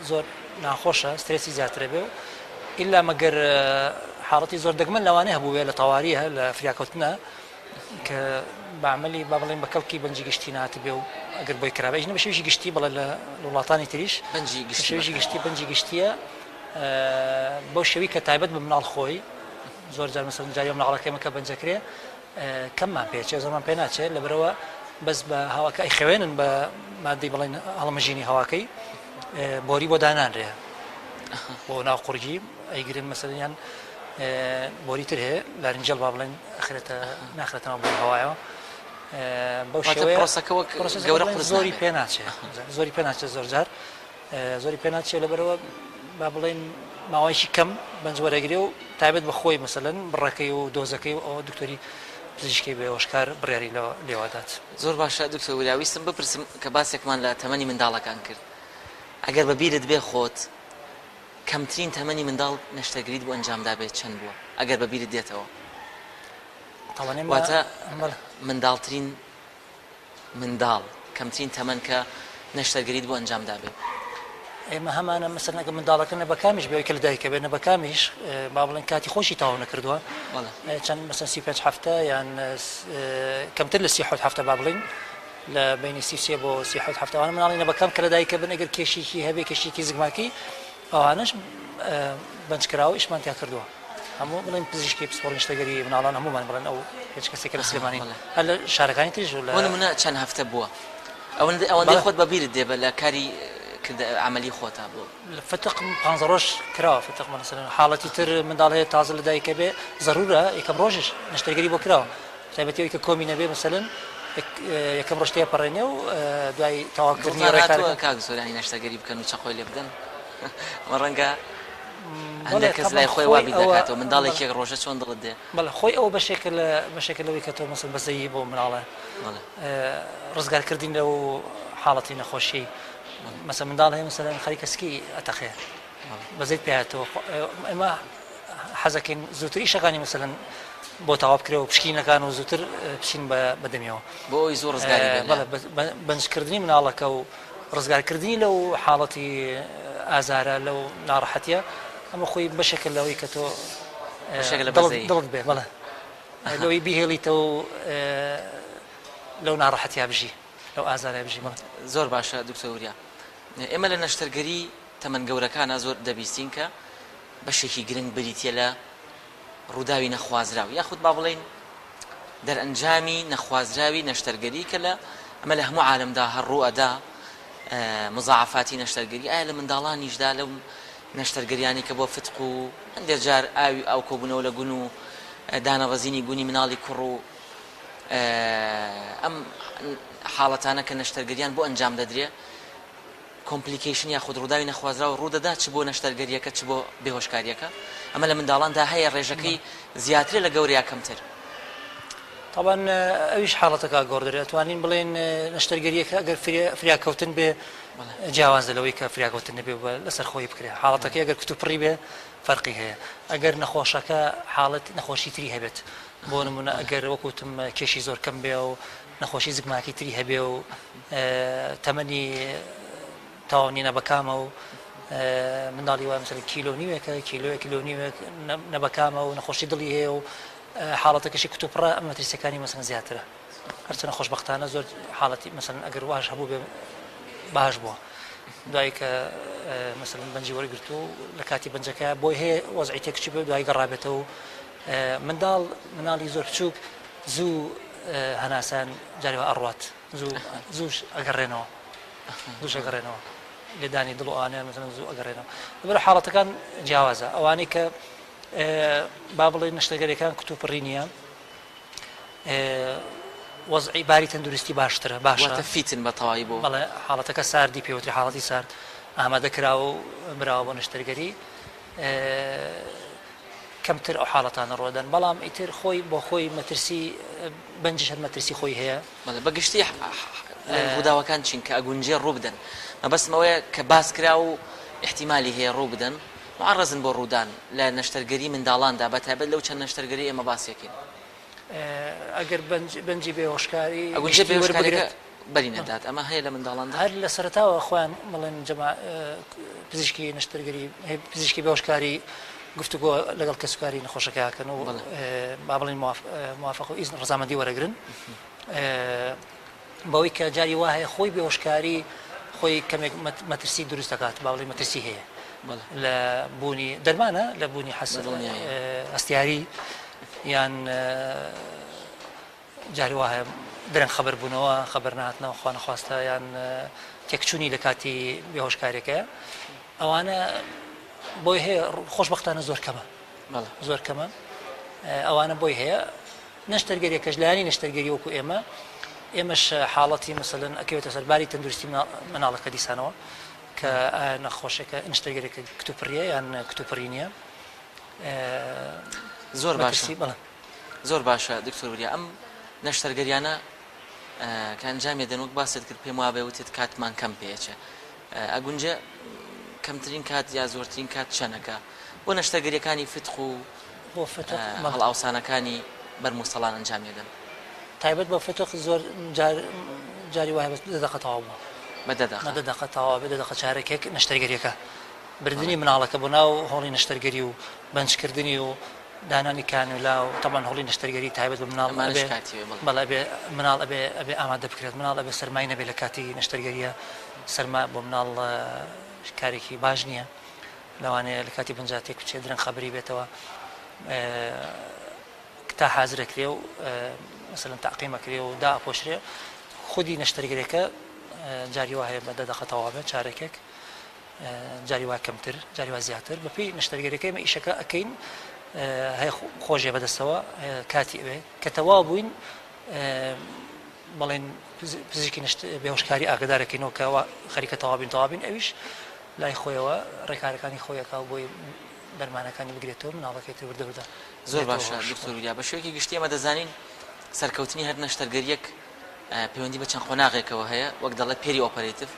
زۆر ناخۆشە سترێسی زیاترە بێ و ئیلا مەگەر حاڵەتی زۆر دەگمەن لەوانەیە هەبووێ لە تەواریە لە فریاکەوتنە کە بەعملی با بڵێن بە کەڵکی بەنجی گشتی ناتبێ و ئەگەر بۆی کرابێژنە بە شێویشی گشتی بڵێ لە وڵاتانی تریش شێویشی گشتی بەنجی گشتیە بۆ شێوی کە تایبەت بە مناڵ خۆی زۆر جار مەسەڵەن جاری مناڵەکەمە کە بەنجەکرێ کەممان پێچێ زۆرمان پێ ناچێت لەبەرەوە بەس بە هەواکەی خوێنن بە مادەی بڵێن هەڵمەژینی هەواکەی بۆری بۆ دانانرێ بۆ ناو قورجی ئەیگرن مەسەڵەن بۆری تر هەیە لارنجەڵ با بڵێن ناخرێتەوە بۆ هەوایەوە بەو شێوەیە زۆری پێ ناچێت زۆری پێ ناچێت زۆر جار زۆری پێ ناچێت لەبەرەوە با بڵێن ماوەیەکی کەم بەنج وەرەگرێ و تایبەت بە خۆی مەسەڵەن بڕەکەی و دۆزەکەی و ئەوە دکتۆری پزیشکی بێهۆشکار بڕیاری لێوادات زۆر باشە دکتۆر ویستم بپرسم کە باسێکمان لە تەمەنی منداڵەکان کرد ئەگەر بەبیرت بێ خۆت کەمترین تەمەنی منداڵ نەشتەرگریت بۆ ئەنجامدا بێت چەند بووە ئەگەر بەبیرت دێتەوە واتە منداڵترین منداڵ کەمترین تەمەن کە نەشتەرگریت بۆ ئەنجامدا بێت ئێمە هەمانە مەسەن ئەگە منداڵەکە نەبەکامیش بێ کە لە دایکە بێ نەبەکامیش با بڵێن کاتی خۆشی تاوا نەکردووە چەند مەسەن 35 هەفتە یان کەمتر لە 30 هەفتە با بڵین لە بینی 33 بۆ 30 هەفتەوانە مناڵی نەبەکام کە لە دایکە بن ئەگەر کێشێکی هەبێ کێشێکی زگماکی ئەوانش بەنجکراوە ئیشمان تیا کردووە هەموو بڵێن پزیشکی پسپۆڕی نیشتەگەری مناڵان هەمومان بڵێن ئەو هیچ کەسێکە لە سلێمانی هەر لە شارەکانی تریش نمونە چەند هەفتە بووە ئەوەندەی خۆت بەبیرت دێ بە لە کاری عملی خۆتا بوو فتق 15 ڕۆژ کراوە فتق مثلا حاڵەتی تر منداڵ هەیە تازە لە دایکە بێ ضرورە یەکەم ڕۆژش نەشتەرگەری بۆ کراوە تایبەتەوەی کە کۆمی نەبێ مثلا یەکەم ڕۆژ تێپەڕێنێ و دوای تەواوکردنی ڕێکارەکە کاک زۆرانی نەشتەرگەری بکەن و چەخۆی لێ بدەن ڕەنگە هەندێک کەس لای خۆی وابی دەکاتەوە منداڵێکی ڕۆژە چۆن دڵت دێ بەڵێ خۆی ئەوە بەشێکە لەوەی کە تۆ مەسەڵ بەزەیی بۆ مناڵە ڕزگارکردین لەو حاڵەتی نەخۆشی مثلا منداڵ هەیە مثلا خەریکە سکی ئەتەقێ بەزەیت پێهاتەوە ئێمە حەزەکەین زووتر ئیشەکانی مثلا بۆ تەواو بکرێەوە پشکینەکان و زووتر بچین بەدەمیەوە بۆ ئەوی زۆر ڕزگاری بەنجکردنی مناڵەکە و ڕزگارکردنی لەو حاڵەتی ئازارە لەو ناڕەحەتیە ئەمە خۆی بەشێکە لەوەی کە تۆ دڵت بێ بەڵێ لەوەی بیهێڵیتەوە لەو ناڕەحەتیا بژی لەو ئازارە بژی زۆر باشە دکتۆر وریا ئێمە لە نەشتەرگەری تەمەن گەورەکانە زۆر دەبیستین کە بەشێکی گرنگ بریتە لە ڕووداوی نەخوازراوی یاخود با بڵێن دەرئەنجامی نەخوازراوی نەشتەرگەری کە لە ئەمە لە هەموو عالەمدا هەڕوئەدا مزاعفاتی نەشتەرگەری ئایا لە منداڵانیشدا لەو نەشتەرگەریانی کە بۆ فتق و هەندێک جار ئاوی ئاو کۆبوونەوە لە گون و دانەڕەزینی گونی مناڵی کوڕ و ئەم حاڵەتانە کە نەشتەرگەریان بۆ ئەنجام دەدرێ کۆمپلیکیشن یاخود ڕووداوی نەخوازراوە ڕوودەدا چ بۆ نەشتەرگەریەکە چ بۆ بێهۆشکاریەکە ئەمە لە منداڵاندا هەیە ڕێژەکەی زیاترە لە گەورەیە کەمتر طبعا ئەویش حاڵەتەکە گۆڕدرێت ئەتوانین بڵێن نەشتەرگەریەکە ئەگەر فریاکەوتن بێ جیاواز لەوەی کە فریاکەوتن نەبێ لەسەر خۆی بکرێ حاڵەتەکە ئەگەر کتوپڕی بێ فەرقی هەیە ئەگەر نەخۆشەکە حاڵەت نەخۆشی تری هەبێت بۆ نمونە ئەگەر وەکوتم کێشی زۆر کەم بێ و نەخۆشی زگماکی تری هەبێ و تەمەنی تاوانی نەبەکامە و منداڵی وای مثلا کیلۆ نیوێکە کیلۆ نیوێک نەبەکامە و نەخۆشی دڵی هەیە و حاڵەتەکەشی کتوپڕە ئەم مەترسیەکانی مەسەن زیاترە هەرچەنە خۆشبەختانە زۆر حاڵەتی مەسەن ئەگەر واش هەبوو بێ باش بووە دوای کە مثلا بەنجی وەرگرت و لە کاتی بەنجەکە بۆی هەیە وەزعی تێکچی بێ دوای گەڕابێتەوە مناڵی زۆر بچووک زوو هەناسان جاریوە ئەڕوات زووش ئەگەڕێنەوە لێدانی دڵوانە مثلا زوو ئەگەڕێنەوە لەبەر حاڵەتەکان جیاوازە ئەوانەی کە با بڵێ نەشتەگەریەکان کتوپڕی نییە وەزعی باری تەندروستی باشترە باشە فیتن بە تەواوی بۆ بەڵێ حاڵەتەکە ساردی پێوتری حاڵەتی سارد ئامادەکراوە و براوە بۆ نەشتەرگەری کەمتر ئەو حاڵەتانە ڕۆدەن بەڵام ئیتر خۆی بۆ خۆی مەترسی بەنجش هەر مەترسی خۆی هەیە بەگشتی ڕووداوەکان چین کە ئەگونجێ ڕوو بدەن مەبەستمەوەیە کە باس کرا و احتیمالی هەیە ڕوو بدەن معرەزن بۆ ڕوودان لە نەشتەرگەری منداڵاندا بەتایبەت لەو چەند نەشتەرگەری ئێمە باسیەکەین ئەگەر بەنجی بێهۆشکاری ئەگونجێ بێهۆشکاریەکە بەری نەدات ئەمە هەیە لە منداڵاندا هەر لە سەرەتاوە خۆیان بڵێن پزیشکی نەشتەرگەری پزیشکی بێهۆشکاری گفتوگۆ لەگەڵ کەسوکاری نەخۆشەکەیکەن و با بڵێن موافق و ئیزن ڕزامەندی وەرەگرن بەوەی کە جاری وا هەیە خۆی بێهۆشکاری خۆی کەمێک مەترسی دروست دەکات با بڵێن مەترسی هەیە لە بوونی دەرمانە لە بوونی هەستیاری یان جاری وا هەیە درەنگ خەبەر بوونەوە خەبەر نهاتنەوە خوا نەخواستە یان تێکچوونی لە کاتی بێهۆشکاریەکە ئەوانە بۆی هەیە خۆشبەختانە زۆر کەمە ئەوانە بۆی هەیە نەشتەرگەریەکەش لایانی نەشتەرگەری وەکو ئێمەش حاڵەتی مثلەن ئەکەوێتە سەرباری تەندروستی مناڵەکە دیسانەوە کە نەخۆشەکە نەشتەرگەریەکە کتوپڕیە یان کتوپڕی نییە زۆر باشە زۆر باشە دکتۆر وریا ئەم نەشتەرگەریانە کە ئەنجامی دەن وەک باست کرد پێم وابێ وتت کاتمان کەم پێچە ئەگونجە کەمترین کات یا زۆرترین کات چەنەکە بۆ نەشتەرگەریەکانی فتق و هەڵاوسانەکانی بەرموسەڵان ئەنجامێدەن تایبەت بە فتق زۆر جاری وایە دەدەقەتەوە بووە بەدەدەقەتەوە بێدەدەقە چارەکێک نەشتەرگەریەکە بردننی مناڵەکە بۆ ناو هۆڵی نەشتەرگەری و بەنجکردنی و دانانی کانولا و تەمان هۆڵی نەشتەرگەری تایبەت بە مناڵ مناڵ ئەبێ ئامادە بکرێت مناڵ ئەبێ سەرمای نەبێت لە کاتی نەشتەرگەریە سەرما بۆ مناڵ کارێکی باش نییە لەوانەیە لە کاتی بنجاتێک کوچێ درەنگ خەبەری بێتەوە تا حازرەکرێ و مثلا تاقیمەکرێ و داپۆشرێ خودی نەشتەرگەریەکە جاری وا هەیە بە دەدەقەتەوە بێت چارێکێک جاری وا کەمتر جاری وا زیاتر بەپێی نەشتەرگەریەکەی مە ئیشەکە ئەەکەین هەیە خۆشیە بەدەستەوە کاتی ئەوێ کە تەواو بووین بەڵێن پزیشکی بێهۆشکاری ئاگدارەکەینەوە کە خەریکە تەوابین ئەویش لای خۆیەوە ڕێکارەکانی خۆیەکە بۆی دەرمانەکانی بگرێتەوە مناڵەکەی تر وردەوردە زۆر باشە دکتۆر وریا بە شێوەیەکی گشتی ئەمە دەزانین سەرکەوتنی هەر نەشتەرگەریەک پەیوەندی بە چەند قۆناغێکەوە هەیە وەک دەڵێ پێری ئۆپەرێتیڤ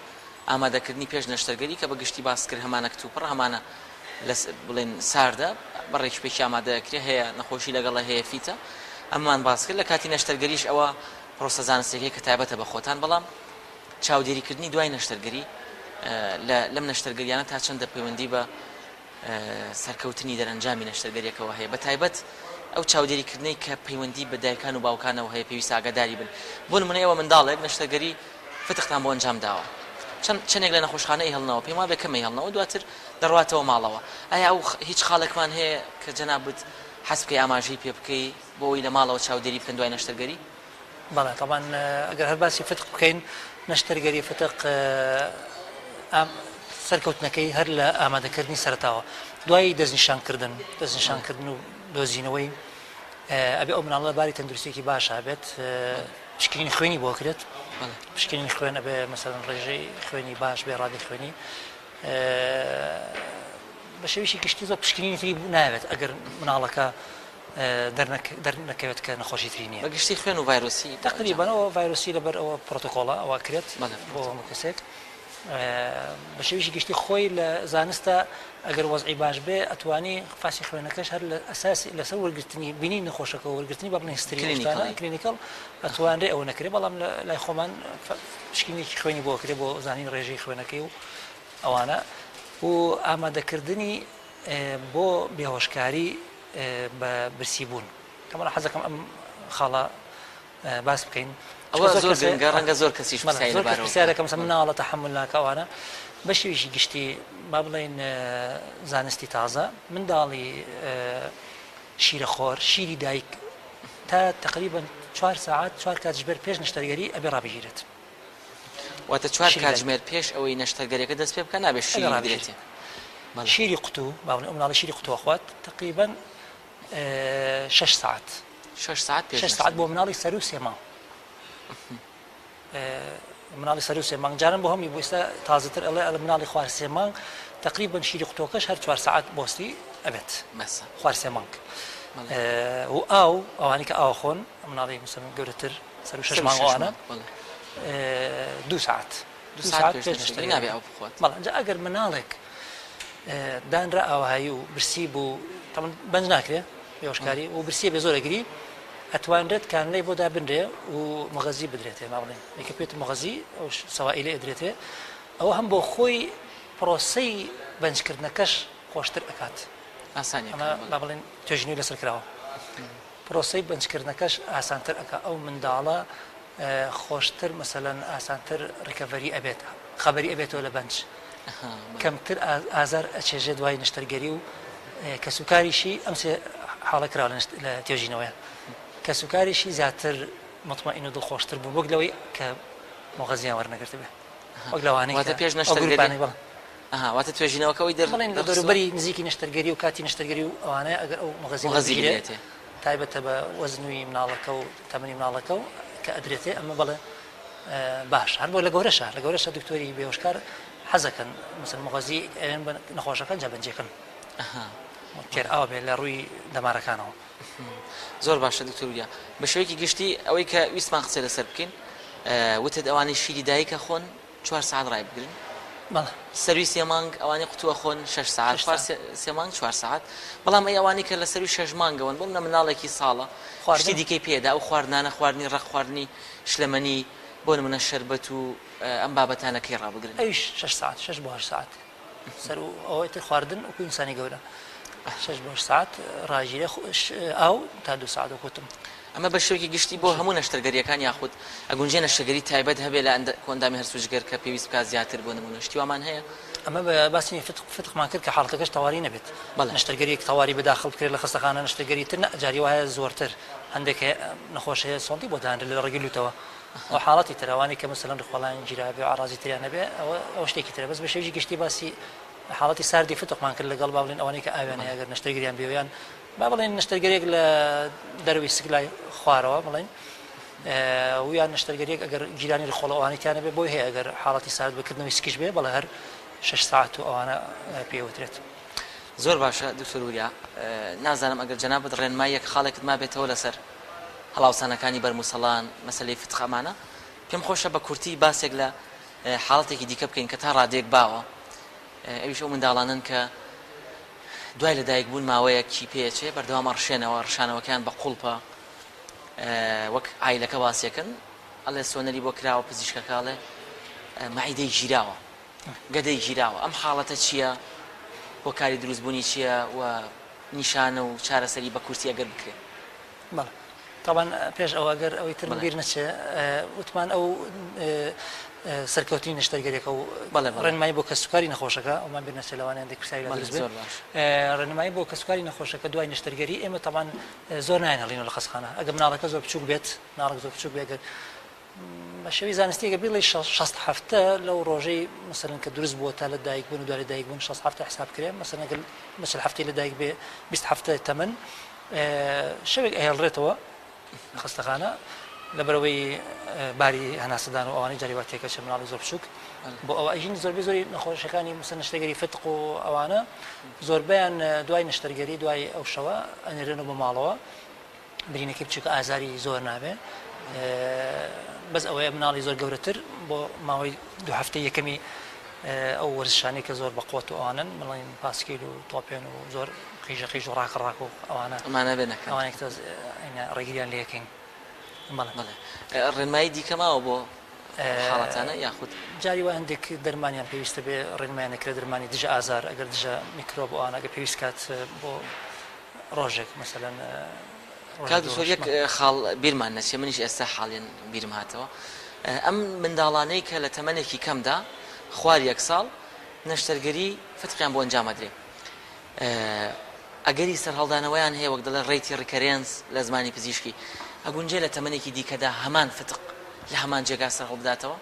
ئامادەکردنی پێش نەشتەرگەری کە بە گشتی باس کرد هەمانە کتوپڕ هەمانە بڵێن ساردە بەڕێک پێکی ئامادەکرێ هەیە نەخۆشی لەگەڵە هەیە فیتە ئەممان باس کرد لە کاتی نەشتەرگەریش ئەوە پرۆسە زانستێکی کە تایبەتە بە خۆتان بەڵام چاودێریکردنی دوای نەشتەرگەری لەم نەشتەرگەریانە تا چەندە پەیوەندی بە سەرکەوتنی دەرەنجامی نەشتەرگەریەکەوە هەیە بە تایبەت ئەو چاودێریکردنەی کە پەیوەندی بە دایکان و باوکانەوە هەیە پێویستە ئاگاداری بن بۆ نمونەیەوە منداڵێک نەشتەرگەری فتقتان بۆ ئەنجام داوە چەندێک لە نەخۆشخانەی هەڵنەوە پێم وابێ کەمەی هەڵنەوە دواتر دەڕواتەوە ماڵەوە ئایا ئەو هیچ خاڵێکمان هەیە کە جەنابەت حەز بکەی ئاماژەی پێ بکەی بۆەوەی لە ماڵەوە چاودێری بکەن دوای نەشتەرگەری بەڵێ طبعا ئەگەر هەر باسی فتق بکەین نەشتەرگەری فتق سەرکەوتنەکەی هەر لە ئامادەکردنی سەرەتاوە دوای دەستنیشانکردن و دۆزینەوەی ئەبێ ئەو مناڵە باری تەندروستێکی باش بێت پشکنینی خوێنی بۆ کرێت پشکنینی خوێن ئەبێ مەسەڵەن ڕێژەی خوێنی باش بێ ڕادی خوێنی بە شێویشی گشتی زۆر پشکنینی تری ناوێت ئەگەر مناڵەکە دەرنەکەوێت کە نەخۆشی تری نییە بەگشتی خوێن و ڤایرۆسی تقریبانەوە ڤایرۆسی لەبەر ئەوە پرۆتۆکۆڵە ئەوە کرێت بۆ هەموو کەسێک بە شێویشی گشتی خۆی لە زانستە ئەگەر وەزعی باش بێ ئەتوانی فاسی خوێنەکەش هەر لە ئەساسی لەسەر وەرگرتنی بینی نەخۆشەکە وەرگرتنی بە بڵێن هیستری کلینیکەڵ ئەتوانرێ ئەوە نەکرێ بەڵام لای خۆمان پشکنێکی خوێنی بۆ کرێ بۆ زانین ڕێژەی خوێنەکەی و ئەوانە و ئامادەکردنی بۆ بێهۆشکاری بە برسی بوون کەمەڵ حەزەکەم ئەم خاڵە باس بکەین ئەوە زۆر گرنگە ڕەنگە زۆر کەسیش پرسیارەکە مثلا مناڵە تەحمل ناکەوانە بەشێویشی گشتی با بڵێن زانستی تازە منداڵی شیرەخۆر شیری دایک تا تقریبا 4 ساعت 4 کاتژمێر پێش نیشتەرگەری ئەبێ ڕابژێرێت واتە 4 کاتژمێر پێش ئەوەی نەشتەرگەریەکە دەست پێ بکە نابێت شیری بدرێتێ شیری قوتو با بڵێن مناڵی شیری قوتو خوات تقریبا 6 ساعت 6 ساعت پێش 6 ساعت بۆ مناڵی سەر و سێ مانگ مناڵی سەر و سێ مانگ جارم بۆ هەمی بۆ ئێستا تازەتر ئەڵێ مناڵی خوار سێ مانگ تقریبا شیری قوتۆکەش هەر 4 ساعت بۆستی ئەبێت خوار سێ مانگ و ئاو ئەوانی کە ئاو خۆن مناڵی مثلا گەورەتر سەر و 6 مانگوانە 2 ساعت 2 ساعت پێش نیشتەرگەری نابێ ئەو بخوات بەڵام ئەنجا ئەگەر مناڵێک دانرا ئاوهایی و برسی بوو تەمەن بەنج ناکرێ پێوەشکاری و برسیە بێ زۆرەگری ئەتوانرێت کانلەی بۆ دابنرێ و مەغەزی بدرێتێ ما بڵێن یەکە پێێت مەغەزی ئەو سەوائیلێ ئەدرێتێ ئەوە هەم بۆ خۆی پرۆسەی بەنجکردنەکەش خۆشتر ئەکات ئەمە با بڵێن توێژینەوەی لەسەر کراوە پرۆسەی بەنجکردنەکەش ئاسانتر ئەکا ئەو منداڵە خۆشتر مەسەلەن ئاسانتر ڕیکەڤەری ئەبێت خەبەری ئەبێتەوە لە بەنج کەمتر ئازار ئەچێژێ دوای نیشتەرگەری و کەسوکاریشی ئەمسێ حاڵە کراوە لە توێژینەوەیە کەسوکاریشی زیاتر مطمئین و دڵخۆشتر بوو وەک لەوەی کە مۆغەزیان وەرنەگرت بێ وەک لەوانەی واتە پێش نەشتەرگەری واتە توێژینەوەکەوەی بڵێن لە دەوروبەری نزیکی نیشتەرگەری و کاتی نیشتەرگەری و ئەوانەیە ئەگەر ئەو مەغەزی بگرێت تایبەتە بە وەزنوی مناڵەکە و تەمەنی مناڵەکە و کە ئەدرێتێ ئەمە بەڵێ باش هەر بۆ لە گەورەشە دکتۆری بێهۆشکار حەزەکەن مثلا مەغەزی ئەوێن بە نەخۆشەکان جابەنجێکن تێر ئاوا بێت لە ڕووی دەمارەکانەوە زۆر باشە دکتۆریا بە شێوەیەکی گشتی ئەوەی کە ویسمان قسە لەسەر بکەین وتت ئەوانەی شیری دایکە خۆن 4 ساعت ڕای بگرن سەروی سێ مانگ ئەوانەی قوتووە خۆن 6 ساعت سێ مانگ 4 ساعت بەڵام ئەی ئەوانی کە لە سەروی 6 مانگەوەن بۆ منە مناڵێکی ساڵە شتی دیکەی پێدا ئەو خواردنانە خواردنی ڕەق خواردنی شلەمەنی بۆ نمونە شەربەت و ئەم بابەتانەکەی ڕابگرن ئەویش 6 ساعت 6 بۆ 8 ساعت سەر و ئەوەی تر خواردن وەکو ئینسانی گەورە 6 بۆ 8 ساعت ڕاژیرە ئاو تا 2 ساعت وەکوتم ئەمە بە شێوەیەکی گشتی بۆ هەموو نەشتەرگەریەکان یاخود ئەگونجێ نەشتەرگەری تایبەت هەبێت لە کۆندامی هەرسوژگەر کە پێویست بکات زیاتر بۆ نمونە شتی وامان هەیە ئەمە بە باسی فتقمان کرد کە حاڵەتەکەش تەواوی نەبێت نەشتەرگەریەک تەواوی بەداخل بکرێت لە خستەخانە نەشتەرگەری تر جاری وایە زۆرتر هەندێک نەخۆش هەیە سۆڵی بۆ دانرێت لە ڕێگەلوتەوە ئەو حاڵەتی تەواوانی کە مەسەلەن ڕخۆڵانی گیرابێ و ئاڕازی تریان نەبێ ئەوە شتێکی ترە بەس بە شێوەیەکی گشتی باسی حاڵەتی ساردی فتقمان کرد لەگەڵ با بڵێن ئەوانەی کە ئاویان هەیە ئەگەر نەشتەرگەریان بێویان با بڵێن نەشتەرگەریەک لە دەروی سگلای خوارەوە بڵێن ویان نەشتەرگەریەک ئەگەر گیرانی ڕخۆڵەوانیتیانە بێ بۆی هەیە ئەگەر حاڵەتی سارد بکردنەوەی سکیش بێ بەڵێ هەر 6 ساعت و ئەوانە پێوترێت زۆر باشە دکتۆریا نازانم ئەگەر جەنابەت ڕێنماییەک خاڵێکت ما بێتەوە لەسەر هەڵاوسانەکانی بەرموسەڵان مەسەلەی فتقەمانە پێم خۆشە بە کورتی باسێک لە حاڵەتێکی دیکە بکەین کە تا ڕادێک باوە ئەویش ئەو منداڵانن کە دوای لەدایک بوون ماوەیەکی پێچێ بەردەوام ڕشێنەوە ڕشانەوەکان بە قوڵپە وەک ئایلەکە باسیەکەن ئەڵێ سۆنەری بۆ کراوە پزیشکەکاڵێ مەعیدەی گیراوە گەدەی گیراوە ئەم حاڵەتە چییە بۆ کاری دروستبوونی چییە و نیشانە و چارەسەری بە کورسی ئەگەر بکرێت بەڵێ طبعا پێش ئەوە ئەگەر ئەوەی تر بیر نەچێ وتمان ئەو سەرکەوتنی نەشتەرگەریەکە و ڕێنمایی بۆ کەسوکاری نەخۆشەکە ئەومان بیر نەچێت لەوانەیە پرسیاری دروست بێت ڕێنمایی بۆ کەسوکاری نەخۆشەکە دوای نەشتەرگەری ئێمە طبعا زۆر نایەن هەڵینەوە لە خەستەخانە ئەگەر مناڵەکە زۆر بچووک بێت مناڵێک زۆر بچووک بێت بە شێوی زانستیەکە بڵێ 6 هەفتە لەو ڕۆژەی مەسەلەن کە دروست بووە تا لە دایک بوون و دوای لە دایک بوون 6 هەفتە حساب کرێ مەسەلەن ئەگەر 40 هەفتەی لە دایک بێ 20 هەفتە تەمەن شەوێک ئەهێڵڕێتەوە خستەخانە لەبەرەوەی باری هەناسەدان و ئەوانەی جاریواتێکە چە مناڵی زۆر بچووک بۆ ئەوە ئەژین زۆربەی زۆری نەخۆشەکانی مثل نەشتەرگەری فتق و ئەوانە زۆربیان دوای نەشتەرگەری دوای ئەو شەوە ئەنێرێنەوە بە ماڵەوە برینەکەی بچووکە ئازاری زۆر نابێ بەس ئەوەیە مناڵی زۆر گەورەتر بۆ ماوەی 2 هەفتەی یەکەمی ئەو وەرزشانەی کە زۆر بەقوت و ئەوانن بڵێن پاسکیل و تۆپێن و زۆر قیژە و ڕاکەڕاک و ئەوانە ئەوانێک ڕێگریان لە یەکەین ڕێنمایی دیکەماوە بۆ حاڵەتانە یاخود جاری وای هەندێک دەرمانیان پێویستە بێ ڕێنمایان نەکرێت دەرمانی دژە ئازار ئەگەر دژە میکرۆب ئەوانە ئەگەر پێویست کات بۆ ڕۆژێک مەسەلەن کاک یەک خاڵ بیرمان نەچێ منیش ئێستا حاڵێن بیرم هاتەوە ئەم منداڵانەی کە لە تەمەنێکی کەمدا خوار یەک ساڵ نەشتەرگەری فتقیان بۆ ئەنجامەدرێ ئەگەری سەر هەڵدانەوەیان هەیە وەک دەڵێن ڕێیتی ڕیکەرێنس لە زمانی پزیشکی ئەگونجێ لە تەمەنێکی دیکەدا هەمان فتق لە هەمان جێگا سەر هەڵبداتەوە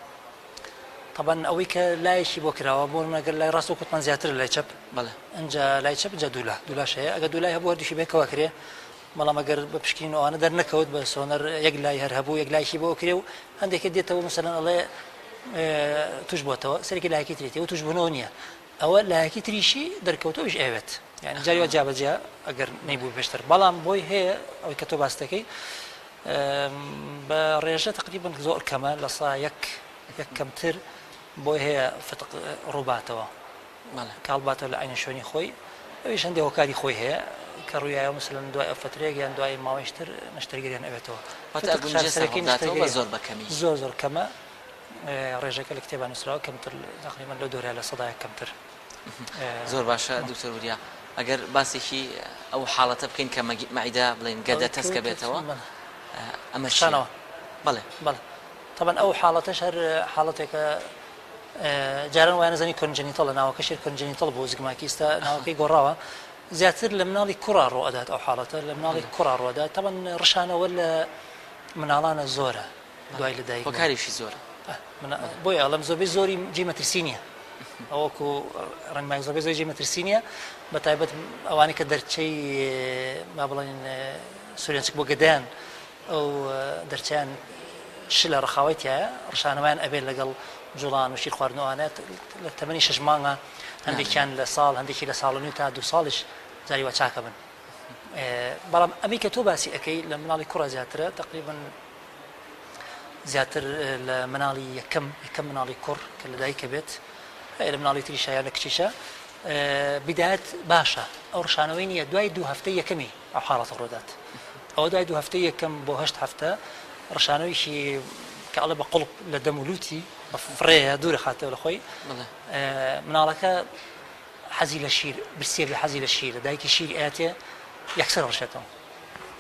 طبعا ئەوەی کە لایەکی بۆ کراوە بۆ نەگەر لای ڕاست و کوتمان زیاتر لای چەپ بەڵێ ئەنجا لای چەپ جا دوولاش هەیە ئەگە دوولای هەبوو هەردووشی بێکەوە کرێ بەڵام ئەگەر بە پشکینەوەوانە دەرنەکەوت بە سۆنەر یەک لای هەر هەبوو یەک لایشی بۆ کرێ و هەندێکە دێتەوە مثلەن ئەڵێ توش بۆتەوە سەرێکی لایەکی تریتی و توش بوونەوە نییە ئەوە لایەکی تریشی دەرکەوتەوەش ئەوێت یعنی جاریوە جابەجیا ئەگەر نەیبوو پێشتر بەڵام بۆی هەیە ئەوەی کە تۆ باس دەکەی بە ڕێژە تقریبا زۆر کەمە لە سا یەک کەمتر بۆی هەیە فتق ڕووباتەوە کاڵباتەوە لە عینە شوێنی خۆی ئەویش هەندێک هۆکاری خۆی هەیە کە ڕوویایە مثلەن دوای ئەو فترێک یان دوای ماوەیشتر نەشتەرگەریان ئەوێتەوە زۆر کەمە ڕێژەکە لە کتێبان نووسراوە کەمتر تقریبا لەو دۆرە لە سەدای کەمتر زۆر باشە دکتۆر وریا ئەگەر باسێکی ئەو حاڵەتە بکەین کە مەعیدا بڵێن گەردە تەسکە بێتەوە ئەمە شانەوە بەڵێ طبعا ئەو حاڵەتەش هەر حاڵەتێکە جاران وایە نەزانی کۆنجەنیتەڵ لە ناوەکەشێر کۆنجەنیتەڵ بۆ زگماکیستە ناوەکەی گۆڕاوە زیاتر لە مناڵی کوڕا ڕۆئەدات ئەو حاڵەتە لە مناڵی کوڕا ڕۆدات طبعا ڕشانەوە لە مناڵانە زۆرە دوای لەدایک هۆکاریشی زۆرە بۆی ئەڵەم زۆربەی زۆری جێمەترسی نییە ئەوەکو ڕنگمای زۆربەی زۆری جێمەترسی نییە بە تایبەت ئەوانەی کە دەرچەی با بڵێن سوورێنچک بۆ گەدایان ئەو دەرچیان شلە ڕخاوەتیایە ڕشانەوەیان ئەبێت لەگەڵ جوڵان و شیر خواردنەوەانێت لە تەمەنی 6 مانگە هەندێکیان لە ساڵ هەندێکی لە ساڵ و تا 2 ساڵیش جاریوە چاکە بن بەڵام ئەمی کە تۆ باسی ئەەکەی لە مناڵی کوڕە زیاترە تقریبا زیاتر لە مناڵی یەکەم مناڵی کوڕ کە لەدایکە بێت لە مناڵی تریشایە لە کچیشە بدایەت باشە ئەو ڕشانەوەی نییە دوای 2 هەفتەی یەکەمی ئەو حاڵەتە ڕۆدات ئەوە دوای 2 هەفتەی یەکەم بۆ 8 هەفتە ڕشانەوەیشی کە ئەڵێ بە قوڵب لە دەمولوتی بە فڕەیە دوورە خاتەوە لە خۆی مناڵەکە حەزی لە شیر برسێ لە حەزی لە شیر دایکی شیر ئااتێ یەکسەر ڕشێتەوە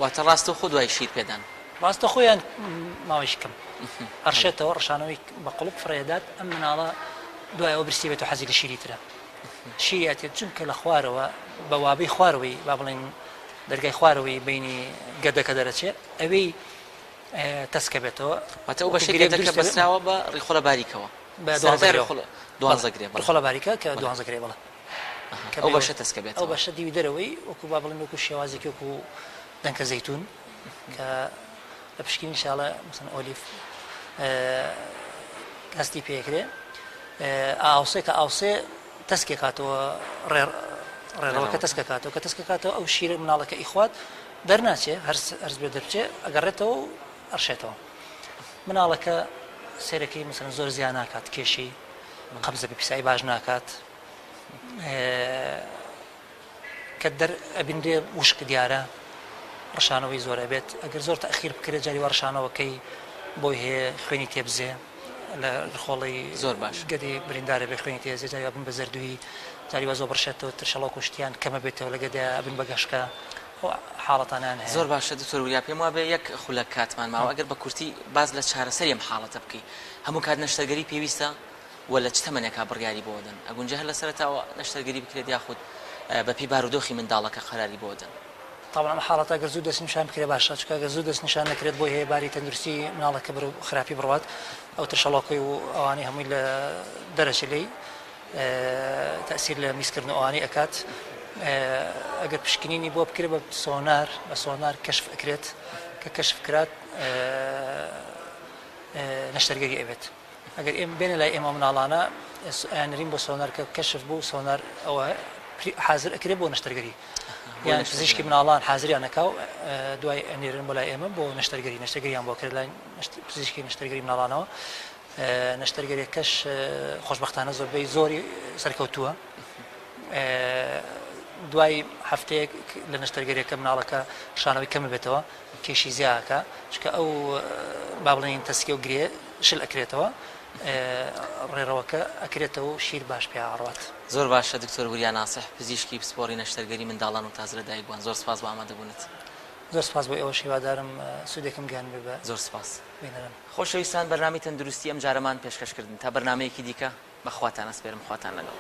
واتە ڕاستە خۆ دوای شیر پێدان ڕاستە خۆیان ماوەیش کەم هەرشێتەوە ڕشانەوەی بە قوڵب فڕێدات ئەم مناڵە دوایەوە برسی بێت و حەزی لە شیری ترە شیری ئااتێت چونکە لە خوارەوە بە وابەی خوارەوەی با بڵێن دەرگای خوارەوەی بینی گەدەکە دەرەچێت ئەوەی تەسکە بێتەوە واتە ئەو بەشێکەکە بەسراوە بە ڕیخۆلە باریکەوە بە 12 باریکە کە 12 بڵێ ئەو بەشە تەسکە بێت ئەو بەشە دیوی دەرەوەی وەکو با بڵێن وەکو شێوازێکی وەکو دەنکە زەیتون کە لە پشکین ئینشاڵە مثلا ئۆلیڤ هەستی پێکرێ ئاوسێ کە ئاوسێ تەسکێک کاتەوە ڕێڕەوەکە تەسکە کاتەوە کە تەسکە کاتەوە ئەو شیرە مناڵەکە ئیخوات دەرناچێ هەرز بێ دەرچێ ئەگەڕێتەوە و ئەرشێتەوە مناڵەکە سێرەکەی مثلا زۆر زیان ناکات کێشی قەبزە بە پیسایی باش ناکات کە ئەبیندێ وشک دیارە ڕشانەوەی زۆرە بێت ئەگەر زۆر تەخیر بکرێت جاریوە ڕشانەوەکەی بۆی هەیە خوێنی تێبزێ لە خۆڵی زۆر باش گەدی بریندارە بێ خوێنی تێزێ جاریوە بن بە زەردووی جاریوە زۆر بڕشێتەوە ترشەڵۆ کوشتیان کەمە بێتەوە لە گەدە ئەبن بە گەشکە حاڵەتانیان هەیە زۆر باشە دکتۆر وریا پێم وابێ یەک خولەک کاتمان ماوە ئەگەر بە کورتی باز لە چارەسەری ئەم حاڵەتە بکەی هەموو کات نەشتەرگەری پێویستە وە لە چ تەمەنێکا بڕیاری بۆ دەن ئەگونجە هەر لە سەرەتاوە نەشتەرگەری بکرێت یاخود بەپی بارودۆخی منداڵەکە قەراری بۆ دەن طبعا ئەم حاڵەتە ئەگەر زوو دەست نیشان بکرێت باشە چونکە ئەگەر زوو دەست نیشان نەکرێت بۆی هەیە باری تەندروستی مناڵەکە خراپی بڕوات ئەو ترشەڵۆکەی و ئەوانەی هەمووی لە دەرەچێ لێی تەسیر لە میسکردن ئەوانەی ئەکات ئەگەر پشکنینی بۆ بکرێت بە سۆنار کەشف ئەکرێت کە کەشف کرات نەشتەرگەری ئەبێت ئەگەر ئێمە بێنە لای ئێمە مناڵانە ئەیانرین بۆ سۆنار کە کەشف بوو سۆنار ئەوە حاضر ئەکرێت بۆ نەشتەرگەری یان پزیشکی مناڵان حاضریان نەکاو دوای ئەنێرن بۆ لای ئێمە بۆ نەشتەرگەریان بۆ کرد لای پزیشکی نەشتەرگەری مناڵانەوە نەشتەرگەریەکەش خۆشبەختانە زۆربەی زۆری سەرکەوتووە دوای هەفتەیەک لە نەشتەرگەریەکە مناڵەکە شانەوەی کەمە بێتەوە کێشی زیاکە چکە ئەو با بڵێن تەسکە و گرێ شل ئەکرێتەوە ڕێڕەوەکە ئەکرێتەوە و شیر باش پێ ئاڕات زۆر باشە دکتۆر وریا ناسح پزیشکی پسپۆڕی نەشتەرگەری منداڵان و تازە لەدایکبووان زۆر سپاس بۆ ئامادەبوونت زۆر سپاس بۆ ئێوە شیوادارم سوودێکم گیان بێ بە زۆر سپاس بینەرم. خۆشەویستان بەرنامەی تەندروستی ئەم جارەمان پێشکەشکردن تا بەرنمەیەکی دیکە بەخواتان ئەسپێرم خواتان لەگەڵ.